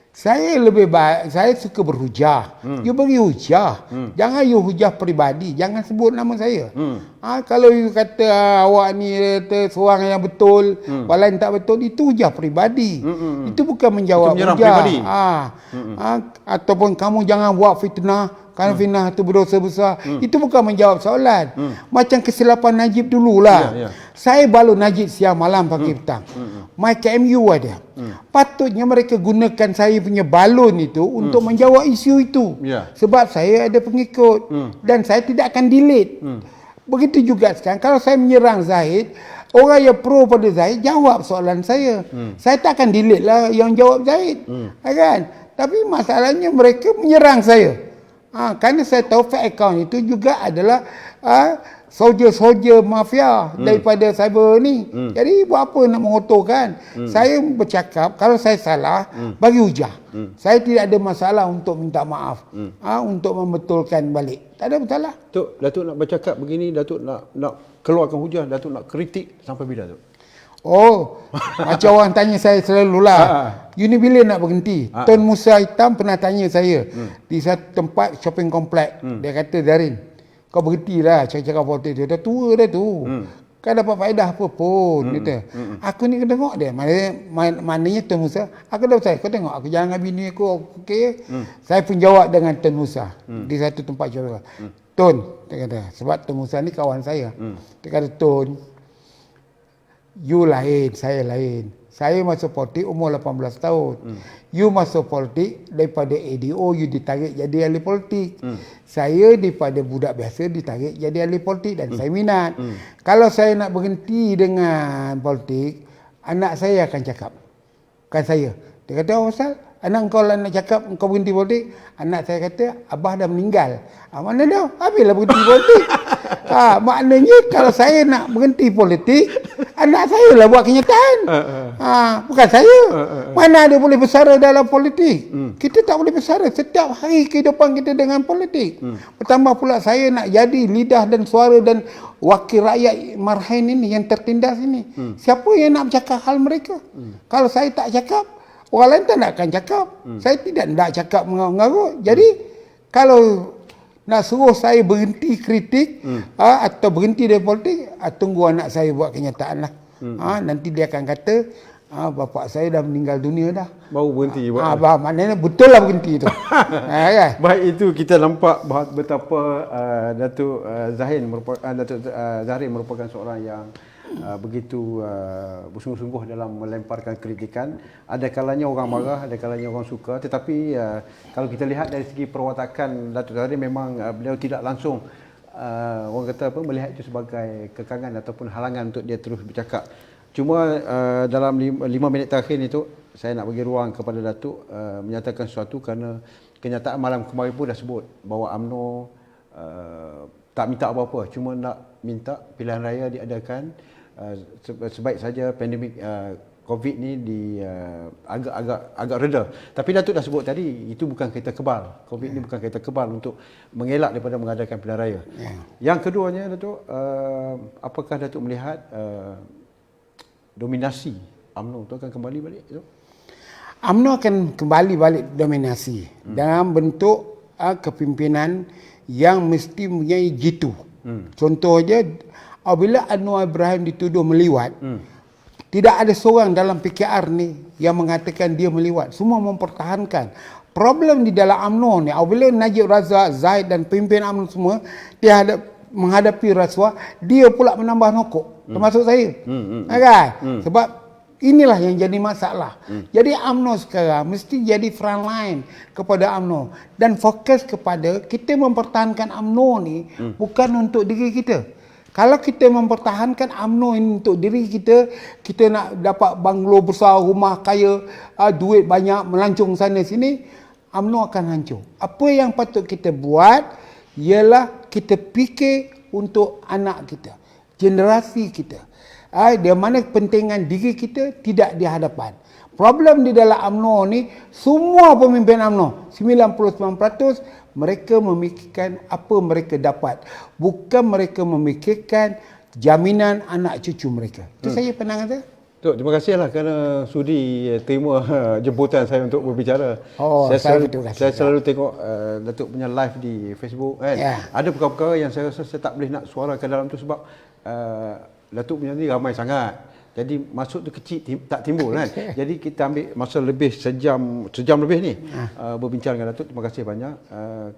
Saya lebih baik, saya suka berhujah. You bagi hujah. Jangan you hujah peribadi. Jangan sebut nama saya. Kalau you kata awak ni seorang yang betul, walaupun tak betul, itu hujah peribadi. Itu bukan menjawab itu menyerang hujah. Peribadi. Ataupun kamu jangan buat fitnah. Kerana fitnah itu berdosa besar. Itu bukan menjawab soalan. Macam kesilapan Najib dululah. Ya. Saya balu Najib siang malam pagi petang. My KMU ada. Patutnya mereka gunakan saya punya balon itu untuk menjawab isu itu. Ya. Sebab saya ada pengikut. Dan saya tidak akan delete. Begitu juga sekarang. Kalau saya menyerang Zahid, orang yang pro pada Zahid jawab soalan saya. Saya tak akan delete lah yang jawab Zahid. Kan? Tapi masalahnya mereka menyerang saya. Kerana saya tahu fake account itu juga adalah soldier-soldier mafia daripada cyber ni. Jadi buat apa nak mengotorkan? Saya bercakap, kalau saya salah, bagi hujah. Saya tidak ada masalah untuk minta maaf. Untuk membetulkan balik. Tak ada masalah. Datuk nak bercakap begini, Datuk nak keluarkan hujah, Datuk nak kritik sampai bila tu? Macam orang tanya saya selalulah. You ni bila nak berhenti? Tun Musa Hitam pernah tanya saya di satu tempat shopping komplek. Dia kata, Zarin, kau berhentilah cakap-cakap politik tu. Dah tua dah tu. Kan dapat faedah apa pun. Kata. Aku ni kena tengok dia. Maknanya Tun Musa, aku dah saya, kau tengok aku jalan dengan bini aku, okey. Saya pun jawab dengan Tun Musa di satu tempat shopping. Tun, dia kata, sebab Tun Musa ni kawan saya. Dia kata, Tun, you lain, saya lain. Saya masuk politik umur 18 tahun. You masuk politik daripada ADO, you ditarik jadi ahli politik. Saya daripada budak biasa ditarik jadi ahli politik dan saya minat. Kalau saya nak berhenti dengan politik, anak saya akan cakap. Bukan saya. Dia kata, Ustaz, anak kau lah nak cakap kau berhenti politik. Anak saya kata, Abah dah meninggal. Mana dah? Habislah berhenti politik. Maknanya kalau saya nak berhenti politik, anak saya lah buat kenyataan. Bukan saya. Mana ada boleh bersara dalam politik? Kita tak boleh bersara setiap hari kehidupan kita dengan politik. Bertambah pula saya nak jadi lidah dan suara dan wakil rakyat Marhain ini yang tertindas ini. Siapa yang nak bercakap hal mereka? Kalau saya tak cakap, orang lain tak nak akan cakap. Saya tidak nak cakap mengarut-ngarut. Jadi kalau nak suruh saya berhenti kritik atau berhenti dari politik, tunggu anak saya buat kenyataan lah. Nanti dia akan kata, bapak saya dah meninggal dunia dah. Baru berhenti buat. Maknanya betul lah berhenti tu. Kan? Baik, itu kita nampak betapa Datuk Zahrin merupakan seorang yang begitu bersungguh-sungguh dalam melemparkan kritikan. Ada kalanya orang marah, ada kalanya orang suka, tetapi kalau kita lihat dari segi perwatakan Datuk Zahrin, memang beliau tidak langsung orang kata apa, melihat itu sebagai kekangan ataupun halangan untuk dia terus bercakap. Cuma dalam 5 minit terakhir ni tu, saya nak bagi ruang kepada Datuk menyatakan sesuatu, kerana kenyataan malam kemarin pun dah sebut bahawa UMNO tak minta apa-apa, cuma nak minta pilihan raya diadakan sebaik saja pandemik COVID ni agak reda. Tapi Datuk dah sebut tadi, itu bukan kereta kebal. COVID ni bukan kereta kebal untuk mengelak daripada mengadakan pilihan raya. Yang keduanya, Datuk, apakah Datuk melihat dominasi UMNO tu akan kembali balik? UMNO akan kembali balik dominasi dalam bentuk kepimpinan yang mesti mempunyai jitu. Contoh je, apabila Anwar Ibrahim dituduh meliwat, tidak ada seorang dalam PKR ni yang mengatakan dia meliwat. Semua mempertahankan. Problem di dalam UMNO ni, apabila Najib Razak, Zaid dan pemimpin UMNO semua dia menghadapi rasuah, dia pula menambah nokok, termasuk saya. Kan? Sebab inilah yang jadi masalah. Jadi UMNO sekarang mesti jadi front line kepada UMNO dan fokus kepada kita mempertahankan UMNO ni bukan untuk diri kita. Kalau kita mempertahankan UMNO ini untuk diri kita, kita nak dapat banglo besar, rumah kaya, duit banyak, melancong sana sini, UMNO akan hancur. Apa yang patut kita buat ialah kita fikir untuk anak kita, generasi kita. Di mana kepentingan diri kita tidak di hadapan. Problem di dalam UMNO ni, semua pemimpin UMNO 99% mereka memikirkan apa mereka dapat, bukan mereka memikirkan jaminan anak cucu mereka. Itu saya pandangan saya. Tok, terima kasihlah kerana sudi terima jemputan saya untuk berbicara. Saya selalu tengok Datuk punya live di Facebook kan. Ada perkara-perkara yang saya rasa saya tak boleh nak suarakan dalam tu sebab Datuk punya ni ramai sangat. Jadi masuk tu kecil tak timbul kan. Jadi kita ambil masa lebih sejam lebih ni berbincang dengan Datuk. Terima kasih banyak.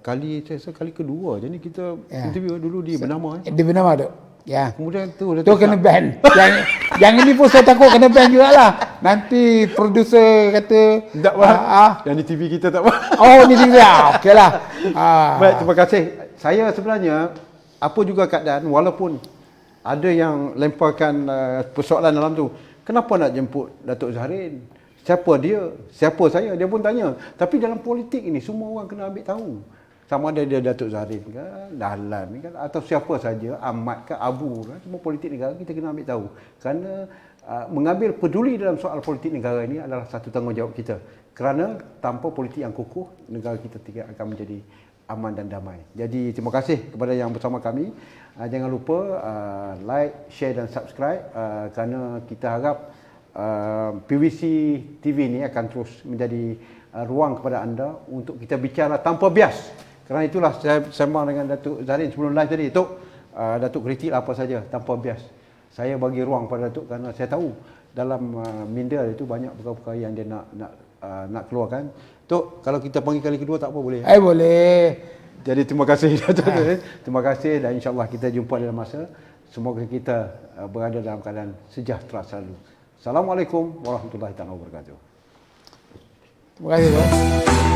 Saya rasa kali kedua. Jadi kita interview dulu di Bernama. Di Bernama tu. Ya. Kemudian tu kena ban. yang ini pun saya takut kena ban jugalah. Nanti producer kata tak apa. Yang di TV kita tak apa. Oh, ni TV. Okeylah. Baik, terima kasih. Saya sebenarnya apa juga keadaan, walaupun ada yang lemparkan persoalan dalam tu, kenapa nak jemput Datuk Zahrin? Siapa dia? Siapa saya? Dia pun tanya. Tapi dalam politik ini semua orang kena ambil tahu. Sama ada dia Datuk Zahrin ke, Dahlan kan, atau siapa saja, Ahmad ke, Abu kan, semua politik negara kita kena ambil tahu. Kerana mengambil peduli dalam soal politik negara ini adalah satu tanggungjawab kita. Kerana tanpa politik yang kukuh, negara kita tidak akan menjadi aman dan damai. Jadi terima kasih kepada yang bersama kami. Jangan lupa like, share dan subscribe kerana kita harap PVC TV ini akan terus menjadi ruang kepada anda untuk kita bicara tanpa bias. Kerana itulah saya sembang dengan Datuk Zahrin sebelum live tadi. Datuk kritik apa saja tanpa bias. Saya bagi ruang pada Datuk kerana saya tahu dalam minda itu banyak perkara-perkara yang dia nak keluarkan. Tok, kalau kita panggil kali kedua tak apa boleh? Boleh. Jadi terima kasih Datuk. Terima kasih dan insya-Allah kita jumpa dalam masa. Semoga kita berada dalam keadaan sejahtera selalu. Assalamualaikum warahmatullahi wabarakatuh. Terima kasih.